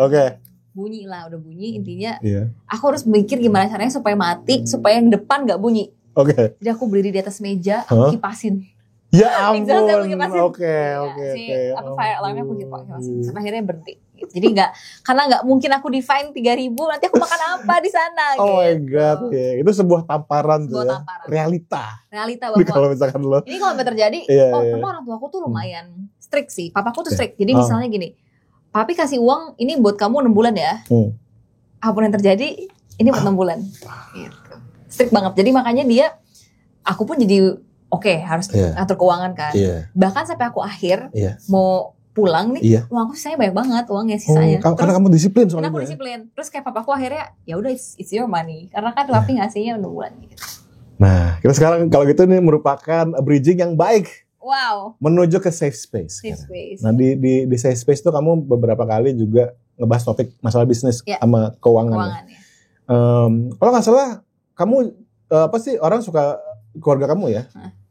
Bunyi lah, udah bunyi intinya. Aku harus mikir gimana caranya supaya mati, supaya yang depan gak bunyi. Jadi aku berdiri di atas meja, aku kipasin. Ya ampun. Oke. Fire alarmnya aku kipasin. Sampai akhirnya berhenti. Jadi karena nggak mungkin aku di fine 3.000, nanti aku makan apa di sana. Oh my god, itu sebuah tamparan tuh ya. Realita bahwa kalau misalkan lo. Ini kalau terjadi, karena orang tua aku tuh lumayan strict sih. Papaku tuh strict. Jadi misalnya gini, papi kasih uang ini buat kamu 6 bulan ya. Apapun yang terjadi, ini buat 6 bulan. Gitu. Strict banget. Jadi makanya aku pun jadi harus atur keuangan kan. Bahkan sampai aku akhir mau pulang nih, uang aku sisanya banyak banget, uangnya sisanya. Karena kamu disiplin soalnya. Karena aku disiplin. Terus kayak papaku akhirnya ya udah it's your money. Karena kan papi ngasihnya 6 bulan gitu. Nah, kita sekarang kalau gitu ini merupakan bridging yang baik. Wow. Menuju ke safe space. Nah, di safe space itu kamu beberapa kali juga ngebahas topik masalah bisnis sama keuangan. Kalau nggak salah, kamu apa sih orang suka keluarga kamu ya?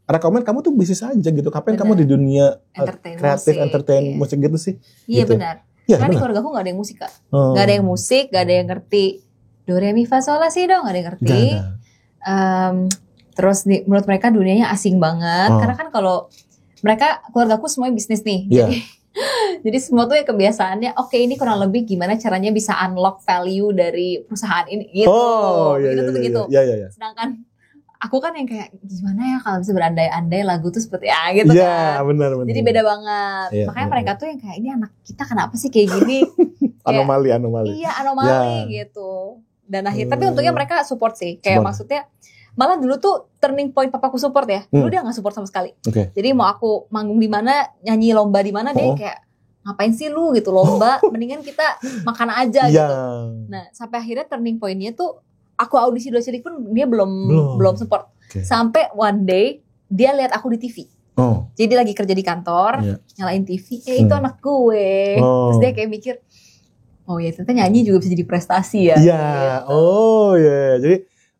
Ada komen kamu tuh bisnis aja gitu. Kapan kamu di dunia kreatif, entertain, musik gitu sih? Iya gitu. benar. Karena di keluarga aku gak ada yang musik Kak. Gak ada yang musik, gak ada yang ngerti do re mi fa sol la si do, gak ada yang ngerti. Terus menurut mereka dunianya asing banget. Karena kan kalau mereka keluarga aku semuanya bisnis nih. Jadi semua tuh ya kebiasaannya. Oke, ini kurang lebih gimana caranya bisa unlock value dari perusahaan ini gitu. Begitu. Sedangkan aku kan yang kayak gimana ya kalau bisa berandai-andai lagu tuh seperti gitu kan. Iya, benar. Jadi beda banget. Makanya mereka tuh yang kayak ini anak kita kenapa sih kayak gini? Anomali. Iya, anomali gitu. Dan akhirnya tapi untungnya mereka support sih. Kayak maksudnya malah dulu tuh turning point papaku support ya. Dulu dia gak support sama sekali. Jadi mau aku manggung di mana, nyanyi lomba di mana dia kayak ngapain sih lu gitu lomba, mendingan kita makan aja gitu. Nah, sampai akhirnya turning point-nya tuh aku audisi 2 cilik pun dia belum support. Sampai one day dia lihat aku di TV. Jadi lagi kerja di kantor, nyalain TV, itu anak gue. Terus dia kayak mikir, oh ya ternyata nyanyi juga bisa jadi prestasi ya. Gitu.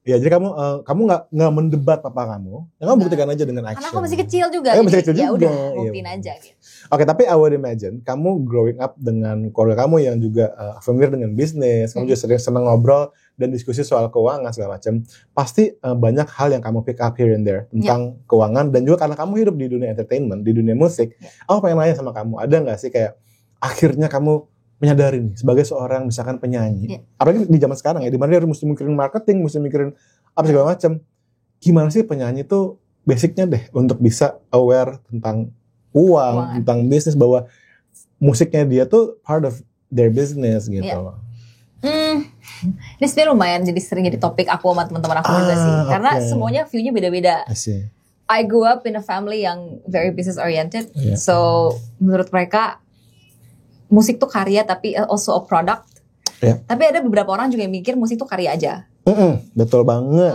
Jadi kamu nggak mendebat papa kamu. Kamu buktikan aja dengan action. Karena aku masih kecil juga. Ya udah, buktiin aja gitu. Oke, tapi I would imagine kamu growing up dengan keluarga kamu yang juga familiar dengan bisnis, kamu juga sering senang ngobrol dan diskusi soal keuangan segala macam. Pasti banyak hal yang kamu pick up here and there tentang keuangan, dan juga karena kamu hidup di dunia entertainment, di dunia musik. Aku pengen nanya sama kamu, ada nggak sih kayak akhirnya kamu menyadari nih sebagai seorang misalkan penyanyi, apalagi di zaman sekarang ya, di mana dia mesti mikirin marketing, mesti mikirin apa segala macam. Gimana sih penyanyi tuh basicnya deh untuk bisa aware tentang uang, tentang bisnis, bahwa musiknya dia tuh part of their business gitu. Ini sebenarnya lumayan jadi sering jadi topik aku sama teman-teman aku juga sih, karena semuanya view-nya beda-beda. I grew up in a family yang very business oriented, so menurut mereka musik tuh karya tapi also a product. Tapi ada beberapa orang juga yang mikir musik tuh karya aja. Betul banget.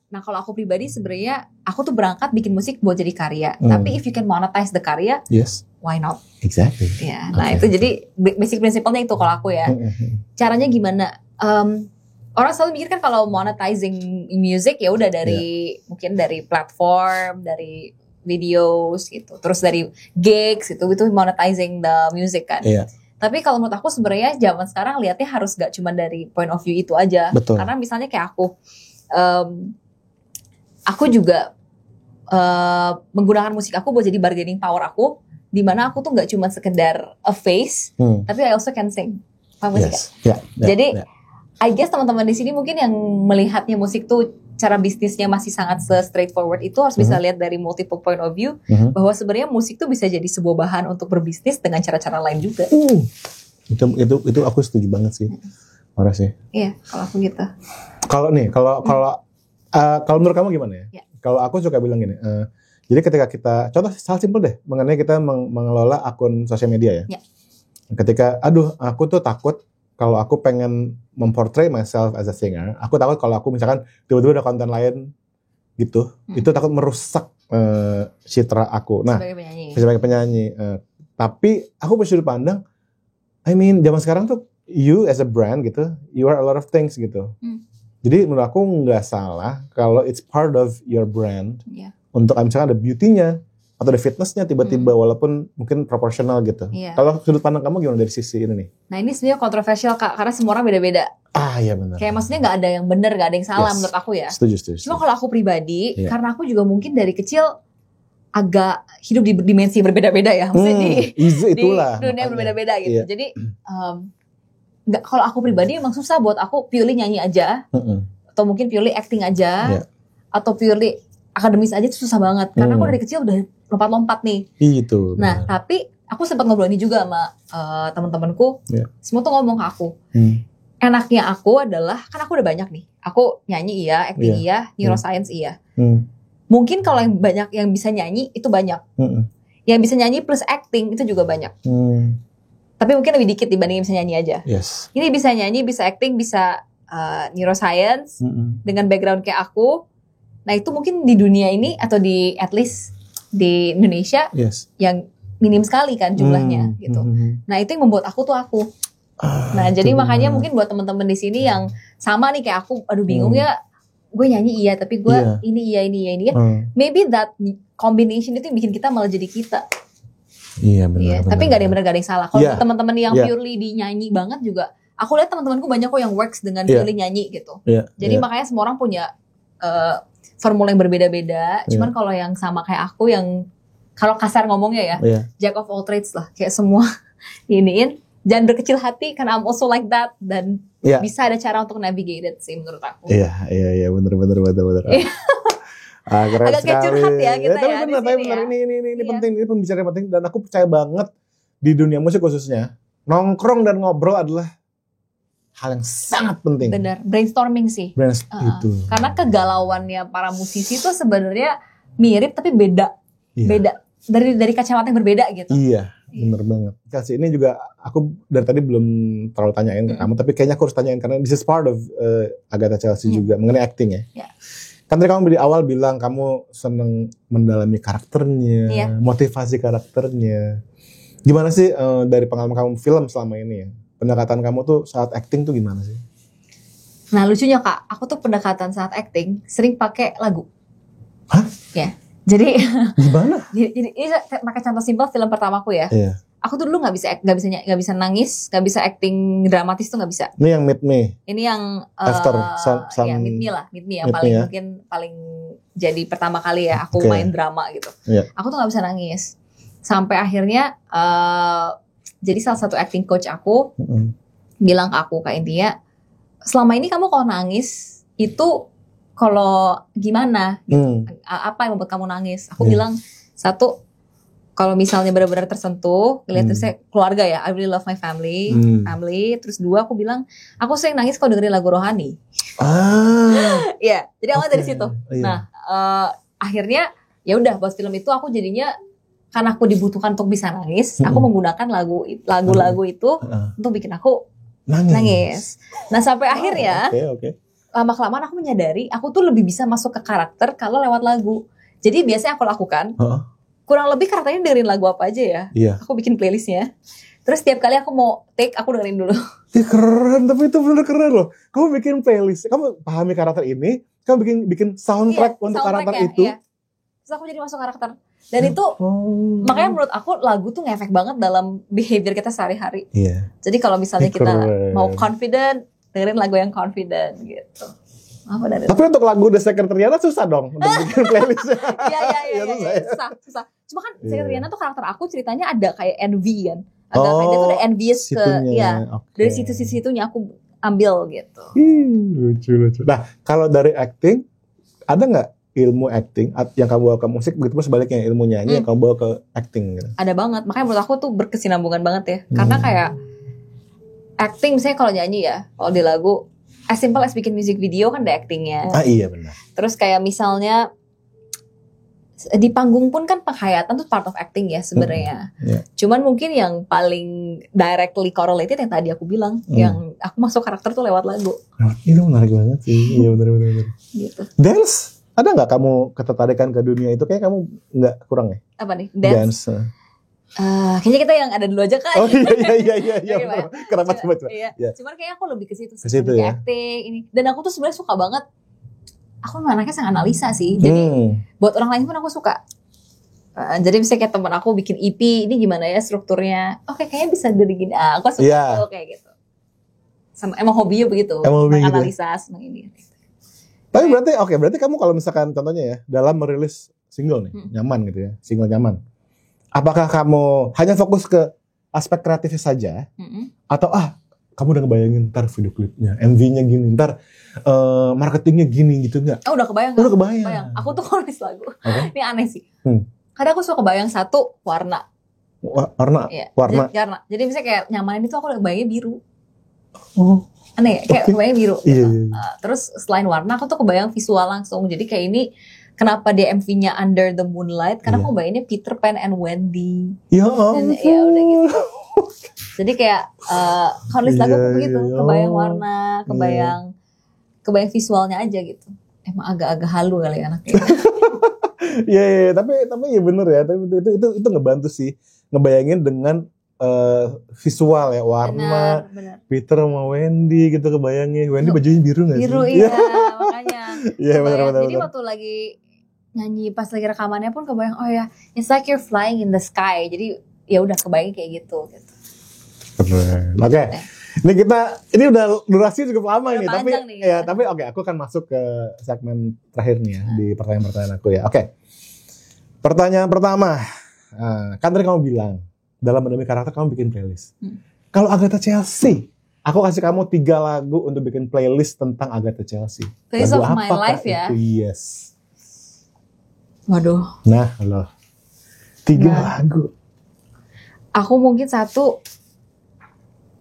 Nah kalau aku pribadi sebenarnya aku tuh berangkat bikin musik buat jadi karya. Tapi if you can monetize the karya, why not? Exactly. Nah itu jadi basic prinsipnya itu kalau aku ya. Caranya gimana? Orang selalu mikir kan kalau monetizing music ya udah dari mungkin dari platform, dari videos gitu, terus dari gigs itu monetizing the music kan. Tapi kalau menurut aku sebenarnya zaman sekarang lihatnya harus gak cuma dari point of view itu aja. Karena misalnya kayak aku juga menggunakan musik aku buat jadi bargaining power aku, di mana aku tuh gak cuma sekedar a face, tapi I also can sing. Paham musik kan? Jadi I guess teman-teman di sini mungkin yang melihatnya musik tuh cara bisnisnya masih sangat straightforward itu harus bisa lihat dari multiple point of view, bahwa sebenarnya musik tuh bisa jadi sebuah bahan untuk berbisnis dengan cara-cara lain juga. Itu aku setuju banget sih. Marah sih. Iya, kalau aku gitu. Kalau menurut kamu gimana ya? Kalau aku suka bilang gini, jadi ketika kita, contoh hal simpel deh, mengenai kita mengelola akun sosial media ya. Ketika, aku tuh takut kalau aku pengen memportray myself as a singer, aku takut kalau aku misalkan tiba-tiba ada konten lain gitu, itu takut merusak citra aku. Nah, sebagai penyanyi. Tapi aku punya sudut pandang, zaman sekarang tuh you as a brand gitu, you are a lot of things gitu. Jadi menurut aku nggak salah kalau it's part of your brand untuk misalkan ada beauty-nya atau ada fitnessnya tiba-tiba walaupun mungkin proporsional gitu. Kalau sudut pandang kamu gimana dari sisi ini nih? Nah ini sebenarnya kontroversial Kak, karena semua orang beda-beda. Iya benar. Kayak maksudnya nggak ada yang benar, nggak ada yang salah menurut aku ya. Setuju. Cuma kalau aku pribadi, karena aku juga mungkin dari kecil agak hidup di dimensi berbeda-beda ya. Maksudnya di dunia berbeda-beda gitu. Jadi kalau aku pribadi emang susah buat aku purely nyanyi aja, atau mungkin purely acting aja, atau purely akademis aja itu susah banget. Karena aku dari kecil udah lompat-lompat nih. Itu. Nah, tapi aku sempat ngobrol ini juga sama teman-temanku. Semua tuh ngomong ke aku. Enaknya aku adalah, kan aku udah banyak nih. Aku nyanyi iya, acting iya, neuroscience iya. Mungkin kalau yang banyak yang bisa nyanyi itu banyak. Yang bisa nyanyi plus acting itu juga banyak. Tapi mungkin lebih dikit dibanding yang bisa nyanyi aja. Yes. Ini bisa nyanyi, bisa acting, bisa neuroscience dengan background kayak aku. Nah itu mungkin di dunia ini atau di at least di Indonesia yang minim sekali kan jumlahnya gitu. Nah itu yang membuat aku tuh aku. Nah jadi makanya mungkin buat teman-teman di sini yang sama nih kayak aku, aduh bingung ya, gue nyanyi iya tapi gue ini iya. Maybe that combination itu yang bikin kita malah jadi kita. Iya benar. Tapi nggak ada yang benar, nggak ada yang salah. Kalau teman-teman yang purely di nyanyi banget juga, aku lihat teman-temanku banyak kok yang works dengan purely nyanyi gitu. Jadi makanya semua orang punya formula yang berbeda-beda. Cuman kalau yang sama kayak aku yang kalau kasar ngomongnya ya, jack of all trades lah, kayak semua iniin. Jangan berkecil hati karena I'm also like that dan bisa ada cara untuk navigate it sih menurut aku. Iya benar. Agak kayak curhat ya kita ya. Tapi benar. Ini penting, ini pembicaraan penting dan aku percaya banget di dunia musik khususnya nongkrong dan ngobrol adalah hal yang sangat penting. Benar, brainstorming sih. Itu. Karena kegalauannya para musisi itu sebenarnya mirip tapi beda. Beda dari kacamata yang berbeda gitu. Iya, benar banget. Kasih ini juga aku dari tadi belum terlalu tanyain ke kamu, tapi kayaknya aku harus tanyain karena this is part of Agatha Chelsea juga mengenai acting ya. Kan tadi kamu di awal bilang kamu seneng mendalami karakternya, motivasi karakternya. Gimana sih dari pengalaman kamu film selama ini ya? Pendekatan kamu tuh saat acting tuh gimana sih? Nah lucunya Kak, aku tuh pendekatan saat acting sering pakai lagu. Hah? Ya, jadi gimana? Jadi ini pakai contoh simpel film pertamaku ya. Aku tuh dulu nggak bisa nangis, nggak bisa acting dramatis tuh nggak bisa. Ini yang Meet Me. Ini yang After ya Meet Me yang paling mungkin paling jadi pertama kali ya aku main drama gitu. Aku tuh nggak bisa nangis sampai akhirnya. Jadi salah satu acting coach aku bilang ke aku, Kak Intia, selama ini kamu kalau nangis itu kalau gimana? Gitu. Apa yang membuat kamu nangis? Aku bilang satu, kalau misalnya benar-benar tersentuh, lihat saya keluarga ya, I really love my family. Terus dua, aku bilang aku sering nangis kalau dengerin lagu rohani. Ya, jadi awal dari situ. Nah, akhirnya ya udah buat film itu aku jadinya karena aku dibutuhkan untuk bisa nangis, aku menggunakan lagu-lagu itu untuk bikin aku nangis. Nah sampai akhirnya lama-kelamaan aku menyadari aku tuh lebih bisa masuk ke karakter kalau lewat lagu. Jadi biasanya aku lakukan kurang lebih karakternya dengerin lagu apa aja ya. Aku bikin playlistnya. Terus setiap kali aku mau take, aku dengerin dulu. Keren, tapi itu bener keren loh. Kamu bikin playlist, kamu pahami karakter ini, kamu bikin soundtrack untuk karakter itu. Terus aku jadi masuk karakter. Dan itu makanya menurut aku lagu tuh ngefek banget dalam behavior kita sehari-hari. Jadi kalau misalnya kita mau confident, dengerin lagu yang confident gitu. Tapi untuk lagu The Secretariat susah dong untuk bikin playlist. Iya, susah. Cuma kan Secretariat tuh karakter aku ceritanya ada kayak envy kan. Agak kayak dia tuh ada envious ke dari situ-situnya aku ambil gitu. Lucu. Nah, kalau dari acting ada nggak ilmu acting yang kamu bawa ke musik, begitu sebaliknya ilmu nyanyi yang kamu bawa ke acting gitu? Ada banget, makanya menurut aku tuh berkesinambungan banget ya. Karena kayak acting misalnya kalau nyanyi ya, kalau di lagu as simple as bikin music video kan ada actingnya. Iya benar. Terus kayak misalnya di panggung pun kan penghayatan tuh part of acting ya sebenarnya. Cuman mungkin yang paling directly correlated yang tadi aku bilang, yang aku masuk karakter tuh lewat lagu. Itu menarik banget sih. Iya benar. Gitu. Dance? Ada nggak kamu ketertarikan ke dunia itu? Kayak kamu nggak kurang ya? Apa nih? Dance. Kayaknya kita yang ada dulu aja kan. Oh iya. Kenapa coba? Iya. Cuman kayaknya aku lebih ke situ sih. Ke situ ya. Acting ini. Dan aku tuh sebenarnya suka banget. Aku anaknya sangat analisa sih. Jadi buat orang lain pun aku suka. Jadi misalnya kayak teman aku bikin EP, ini gimana ya strukturnya? Oke, kayaknya bisa dari gini. Aku suka kayak gitu. Sama emang hobinya begitu. Analisa senang ini. Tapi berarti kamu kalau misalkan contohnya ya dalam merilis single nih, nyaman gitu ya, single nyaman. Apakah kamu hanya fokus ke aspek kreatifnya saja, atau kamu udah ngebayangin ntar video klipnya, MV-nya gini, ntar marketingnya gini gitu nggak? Udah kebayang. Udah kebayang. Aku tuh kalau nulis lagu, ini aneh sih. Kadang aku suka kebayang satu warna. Warna. Jadi misalnya kayak nyamanin itu aku udah kebayangnya biru. Aneh ya, kayak kebayang biru gitu. Terus selain warna aku tuh kebayang visual langsung. Jadi kayak ini kenapa dia MV-nya Under the Moonlight, karena aku bayanginnya Peter Pan and Wendy. Ya ampun. Ya udah gitu. Jadi kayak kalau nulis lagu begitu, kebayang warna, kebayang visualnya aja gitu. Emang agak-agak halu kali anaknya. Iya, tapi ya bener ya. Tapi itu ngebantu sih, ngebayangin dengan visual ya, warna. Bener. Peter sama Wendy gitu kebayangnya. Wendy bajunya biru nggak sih? Biru iya, makanya. Iya benar. Jadi waktu lagi nyanyi pas lagi rekamannya pun kebayang, oh ya, it's like you're flying in the sky. Jadi ya udah kebayang kayak gitu. Keren. Oke. Ini udah durasi cukup lama ini, tapi nih, ya tapi oke, aku akan masuk ke segmen terakhir nih ya, di pertanyaan-pertanyaan aku ya. Oke. Pertanyaan pertama. Kan tadi kamu bilang dalam mendalami karakter kamu bikin playlist. Kalau Agatha Chelsea, aku kasih kamu 3 lagu untuk bikin playlist tentang Agatha Chelsea. Playlist of my life ya. Yes. Waduh. Nah, loh. 3 lagu. Aku mungkin satu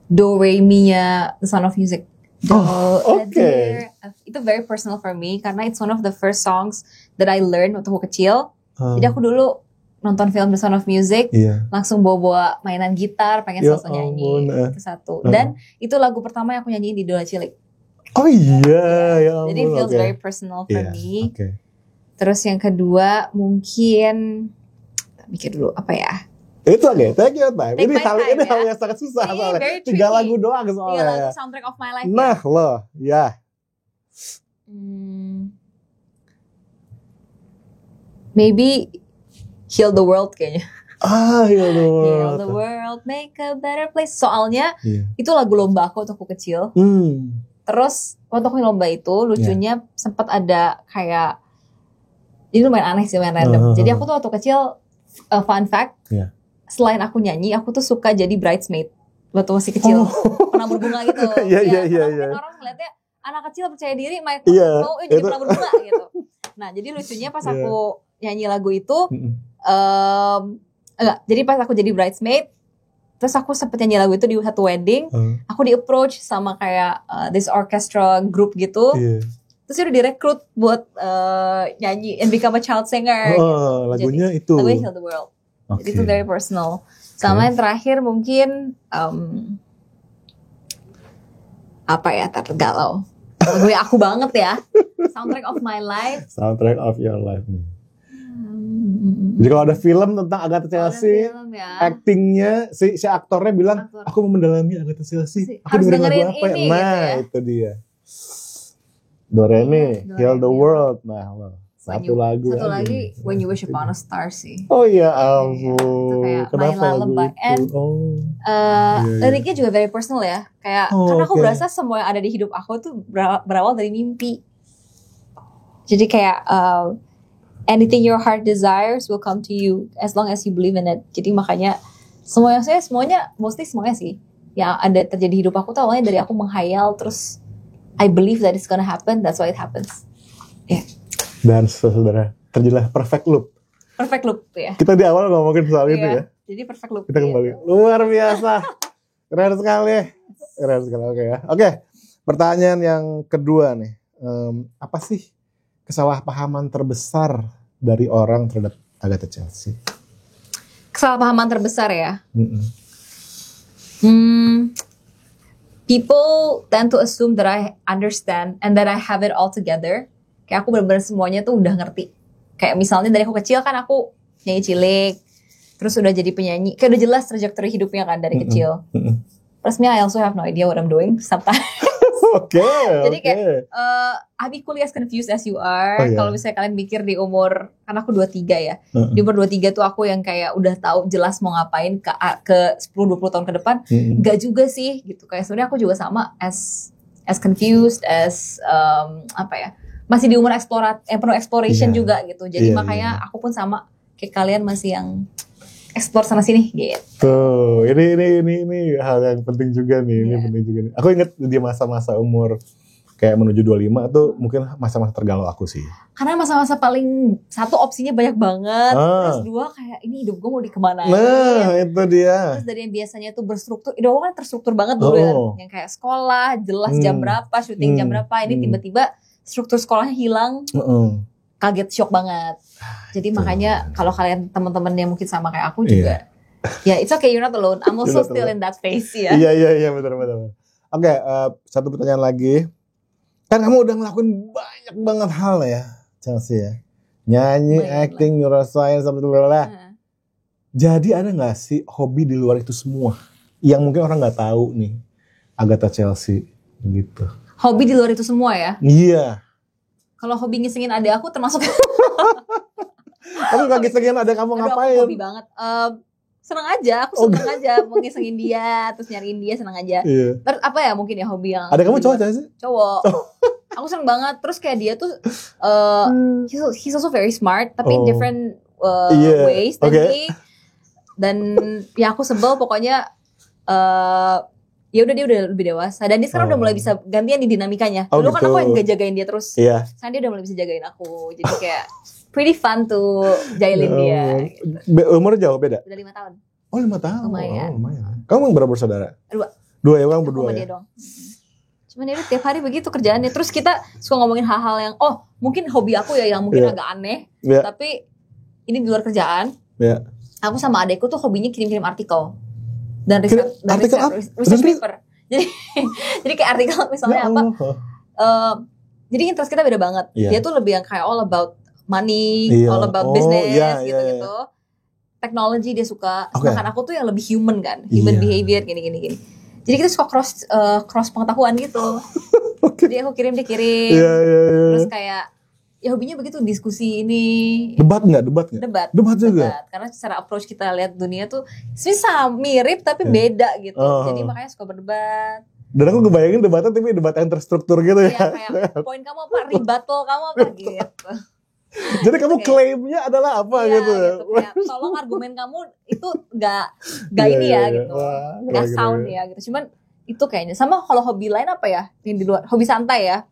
Do Re Mi-nya The Sound of Music. Okay. Itu very personal for me karena it's one of the first songs that I learned waktu aku kecil. Jadi aku dulu nonton film The Sound of Music, langsung bawa mainan gitar, pengen sosok nyanyi. Itu satu. Dan itu lagu pertama yang aku nyanyiin di Idola Cilik. Oh iya, ya ampun. Jadi it feels very personal for me. Terus yang kedua mungkin mikir dulu apa ya? Itu aja, take your time. Ini hal yang sangat susah soalnya. 3 lagu doang soalnya. 3 lagu soundtrack of my life. Nah loh, ya. Maybe Heal the World kayaknya. Heal the World. Heal the World, make a better place. Soalnya itu lagu lomba aku waktu aku kecil. Terus waktu aku lomba itu lucunya sempat ada kayak, ini lumayan aneh sih, lumayan random. Jadi aku tuh waktu kecil, fun fact, selain aku nyanyi, aku tuh suka jadi bridesmaid waktu masih kecil, penabur bunga gitu. Mungkin orang ngeliatnya anak kecil percaya diri, mau jadi penabur bunga gitu. Nah, jadi lucunya pas aku nyanyi lagu itu, jadi pas aku jadi bridesmaid, terus aku sempet nyanyi lagu itu di satu wedding, aku di approach sama kayak this orchestra group gitu. Terus dia udah direkrut buat nyanyi and become a child singer. Lagunya jadi, itu. Lagunya Heal the World. Jadi itu very personal. Sama yang terakhir mungkin apa ya, tergalau. Lagu aku banget ya. Soundtrack of my life. Soundtrack of your life nih. Jadi kalau ada film tentang Agatha Chelsea, actingnya si aktornya bilang, aku mau mendalami Agatha Chelsea. Aku dengerin lagu apa ya? Nah itu dia. Do Re Mi, Heal the World. Nah loh. Satu lagi When You Wish Upon a Star sih. Oh ya ampun. Kayak My Lullaby. And liriknya juga very personal ya. Kayak karena aku berasa semua yang ada di hidup aku tuh berawal dari mimpi. Jadi kayak anything your heart desires will come to you as long as you believe in it. Jadi makanya semuanya sih yang ada terjadi di hidup aku tuh awalnya dari aku menghayal, terus I believe that it's gonna happen, that's why it happens. Dan saudara, terjadilah perfect loop. Perfect loop ya. Kita di awal ngomongin soal itu ya. Jadi perfect loop. Kita kembali. Luar biasa. Keren sekali. Oke. Pertanyaan yang kedua nih. Apa sih kesalahpahaman terbesar dari orang terhadap Agatha Chelsea? Kesalahpahaman terbesar ya? People tend to assume that I understand and that I have it all together. Kayak aku benar-benar semuanya tuh udah ngerti. Kayak misalnya dari aku kecil kan aku nyanyi cilik, terus udah jadi penyanyi, kayak udah jelas trajektori hidupnya kan dari kecil. Terus I also have no idea what I'm doing sometimes. Jadi kayak I'm equally as confused as you are. Kalau misalnya kalian mikir di umur, kan aku 23 ya. Di umur 23 tuh aku yang kayak udah tahu jelas mau ngapain ke 10-20 tahun ke depan. Gak juga sih gitu. Kayak sebenarnya aku juga sama as confused as masih di umur penuh exploration juga gitu. Jadi makanya aku pun sama kayak kalian masih yang explore sana sini gitu. Ini hal yang penting juga nih. Ini penting juga nih. Aku ingat di masa-masa umur kayak menuju 25 tuh mungkin masa-masa tergalau aku sih. Karena masa-masa paling satu opsinya banyak banget. Terus dua kayak ini hidup gue mau dikemanain. Nah itu dia. Terus dari yang biasanya tuh berstruktur, hidup kan terstruktur banget dulu ya. Yang kayak sekolah jelas jam berapa, syuting jam berapa. Ini tiba-tiba struktur sekolahnya hilang. kaget, shock banget. Jadi makanya kalau kalian teman-teman yang mungkin sama kayak aku juga, ya it's okay, you're not alone. I'm also still in that phase ya. Iya betul. Oke, satu pertanyaan lagi. Kan kamu udah ngelakuin banyak banget hal ya, Chelsea ya. Nyanyi, acting, neuroscience, sampai Jadi ada nggak sih hobi di luar itu semua yang mungkin orang nggak tahu nih, Agatha Chelsea gitu? Hobi di luar itu semua ya? Iya. Kalau hobi ngisengin adik aku termasuk. Kamu gak ngisengin adik kamu ngapain? Aku hobi banget. Seneng aja, aku seneng aja mau ngisengin dia, terus nyariin dia, seneng aja. Iya. Terus apa ya mungkin ya hobi yang. Ada kamu cowok aja sih? Cowok. Aku seneng banget. Terus kayak dia tuh, he's also very smart, tapi in different ways than me. Dan ya aku sebel pokoknya. Ya udah dia udah lebih dewasa dan dia sekarang udah mulai bisa gantian di dinamikanya. Dulu kan aku yang gak jagain dia terus. Sekarang dia udah mulai bisa jagain aku. Jadi kayak pretty fun tuh jailin dia. Gitu. Umurnya jauh beda? Udah 5 tahun. Oh 5 tahun. Lumayan. Kamu berapa bersaudara? 2 ya, kamu berdua ya? Dia doang. Cuman dia tiap hari begitu kerjaannya. Terus kita suka ngomongin hal-hal yang mungkin hobi aku ya yang mungkin agak aneh. Tapi ini di luar kerjaan. Aku sama adekku tuh hobinya kirim-kirim artikel. Dan research paper. Jadi kayak artikel misalnya apa? Jadi interest kita beda banget. Dia tuh lebih yang kayak all about money, all about business gitu-gitu. Teknologi dia suka. Sedangkan aku tuh yang lebih human kan, human behavior gini. Jadi kita suka cross pengetahuan gitu. Jadi aku kirim dia kirim. Terus kayak ya hobinya begitu, diskusi ini. Debat nggak? Debat juga. Karena secara approach kita lihat dunia tuh bisa mirip tapi beda gitu. Jadi makanya suka berdebat. Dan aku kebayangin debatnya tapi debat yang terstruktur gitu ya. Kayak poin kamu apa, rebuttal kamu apa gitu. Jadi kamu klaimnya adalah apa gitu. Kayak tolong argumen kamu itu nggak ini ya gitu. Nggak sound ya gitu. Cuman itu kayaknya. Sama kalau hobi lain apa ya? Yang di luar, hobi santai ya.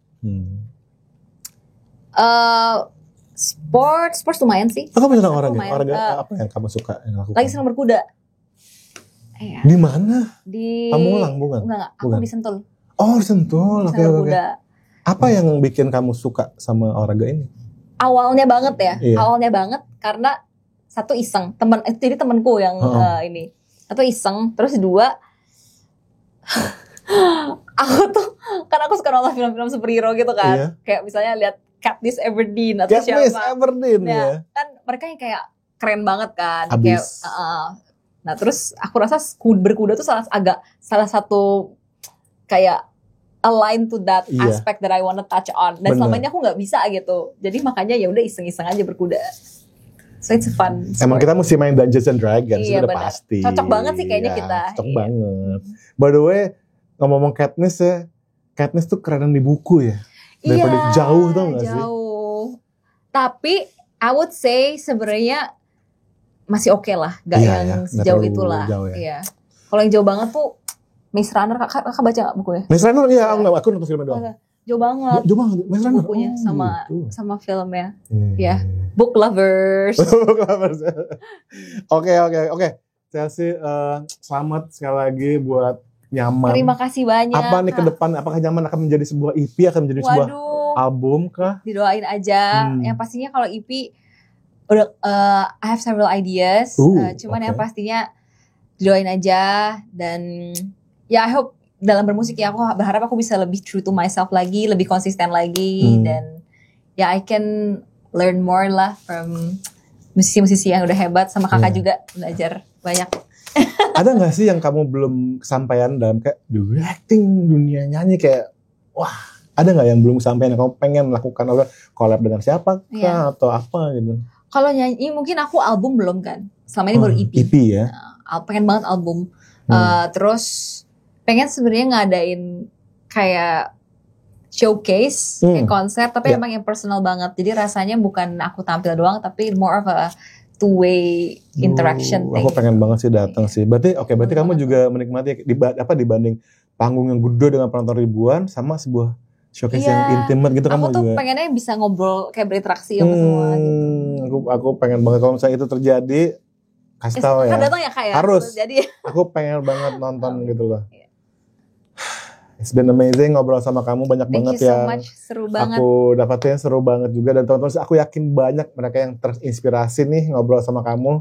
Sports lumayan sih. Kamu senang olahraga apa yang kamu suka yang lakukan? Lagi senang berkuda. Di mana? Di Pamulang bukan? Enggak. Aku di Sentul. Oh, di Sentul. Oke. Apa yang bikin kamu suka sama olahraga ini? Awalnya banget karena satu iseng. Jadi temanku yang ini. Satu iseng, terus 2 aku tuh kan aku suka nonton film-film superhero gitu kan. Kayak misalnya lihat Katniss Everdeen atau siapa. Katniss Everdeen ya. Kan mereka yang kayak keren banget kan. Abis. Kayak, nah terus aku rasa berkuda tuh salah satu kayak align to that aspect that I wanna touch on. Dan selama ini aku nggak bisa gitu. Jadi makanya ya udah iseng-iseng aja berkuda. So it's fun. Emang kita mesti main Dungeons and Dragons udah pasti. Cocok banget sih kayaknya kita. Cocok banget. By the way, ngomong Katniss ya. Katniss tuh kerenan di buku ya. Daripada jauh tau gak sih? Jauh. Tapi I would say sebenarnya masih oke lah, gak yang sejauh itulah. Iya. Kalau yang jauh banget tuh Maze Runner, kakak baca gak bukunya? Maze Runner iya, aku nonton filmnya doang. Jauh banget. Maze Runner bukunya sama filmnya. Ya, book lovers. Oke. Chelsea, selamat sekali lagi buat Nyaman. Terima kasih banyak. Apa nih ke depan? Apakah Nyaman akan menjadi sebuah EP, akan menjadi sebuah album kah? Didoain aja. Yang pastinya kalau EP udah I have several ideas. Cuman yang pastinya didoain aja dan ya I hope dalam bermusik ya aku berharap aku bisa lebih true to myself lagi, lebih konsisten lagi dan ya I can learn more lah from musisi-musisi yang udah hebat sama kakak juga belajar banyak. Ada gak sih yang kamu belum kesampaian dalam kayak dunia acting, dunia nyanyi kayak wah ada gak yang belum kesampaian yang kamu pengen melakukan apa collab dengan siapa kah atau apa gitu? Kalau nyanyi mungkin aku album belum kan, selama ini baru EP. EP ya? Pengen banget album. Terus pengen sebenarnya ngadain kayak showcase, kayak konser tapi emang yang personal banget. Jadi rasanya bukan aku tampil doang tapi more of a two-way interaction thing. Aku pengen banget sih datang sih. Berarti kamu juga menikmati dibanding panggung yang gede dengan penonton ribuan sama sebuah showcase yang intimate gitu kamu juga. Aku tuh pengennya bisa ngobrol kayak berinteraksi sama semua gitu. Aku pengen banget kalau misalnya itu terjadi kasih tahu ya. Datang ya kayak harus. Jadi aku pengen banget nonton gitu loh. It's been amazing ngobrol sama kamu, banyak banget yang seru banget. Aku dapatin seru banget juga, dan teman-teman aku yakin banyak mereka yang terinspirasi nih ngobrol sama kamu.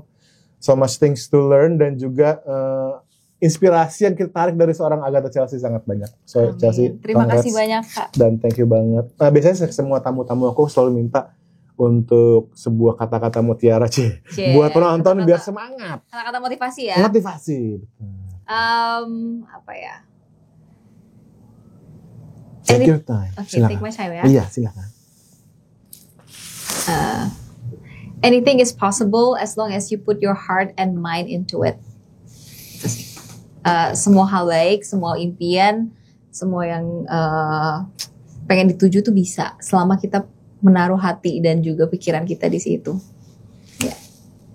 So much things to learn, dan juga inspirasi yang kita tarik dari seorang Agatha Chelsea sangat banyak. So Chelsea, terima kasih banyak Kak. Dan thank you banget. Biasanya semua tamu-tamu aku selalu minta untuk sebuah kata-kata mutiara buat penonton biar semangat. Kata-kata motivasi ya. Motivasi. Apa ya? Take your time. Okay, take my time ya. Iya, silakan. Anything is possible as long as you put your heart and mind into it. Semua hal baik, semua impian, semua yang pengen dituju tuh bisa selama kita menaruh hati dan juga pikiran kita di situ. Ya.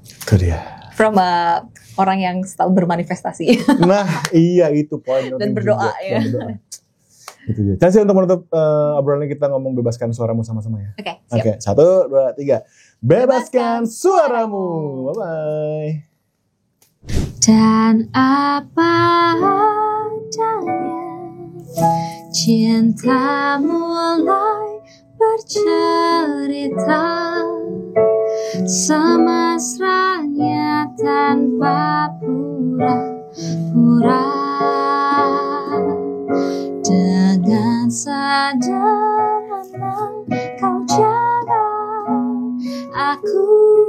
Itu dia. From orang yang selalu bermanifestasi. Nah, iya itu poin. Dan berdoa juga, ya. Berdoa. Itu dia. Chelsea, untuk menutup obrolan kita ngomong bebaskan suaramu sama-sama ya. Oke, siap. 1, 2, 3. Bebaskan suaramu. Bye-bye. Dan apa adanya, cinta mulai bercerita semesranya tanpa pura-pura. Dengan sederhana kau jaga aku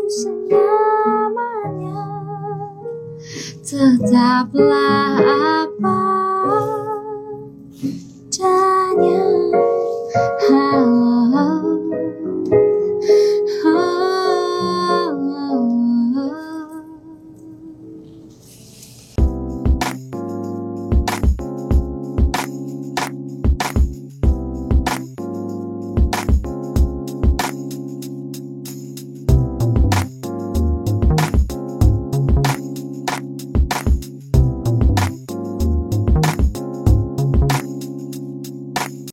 senyamannya. Tetaplah apa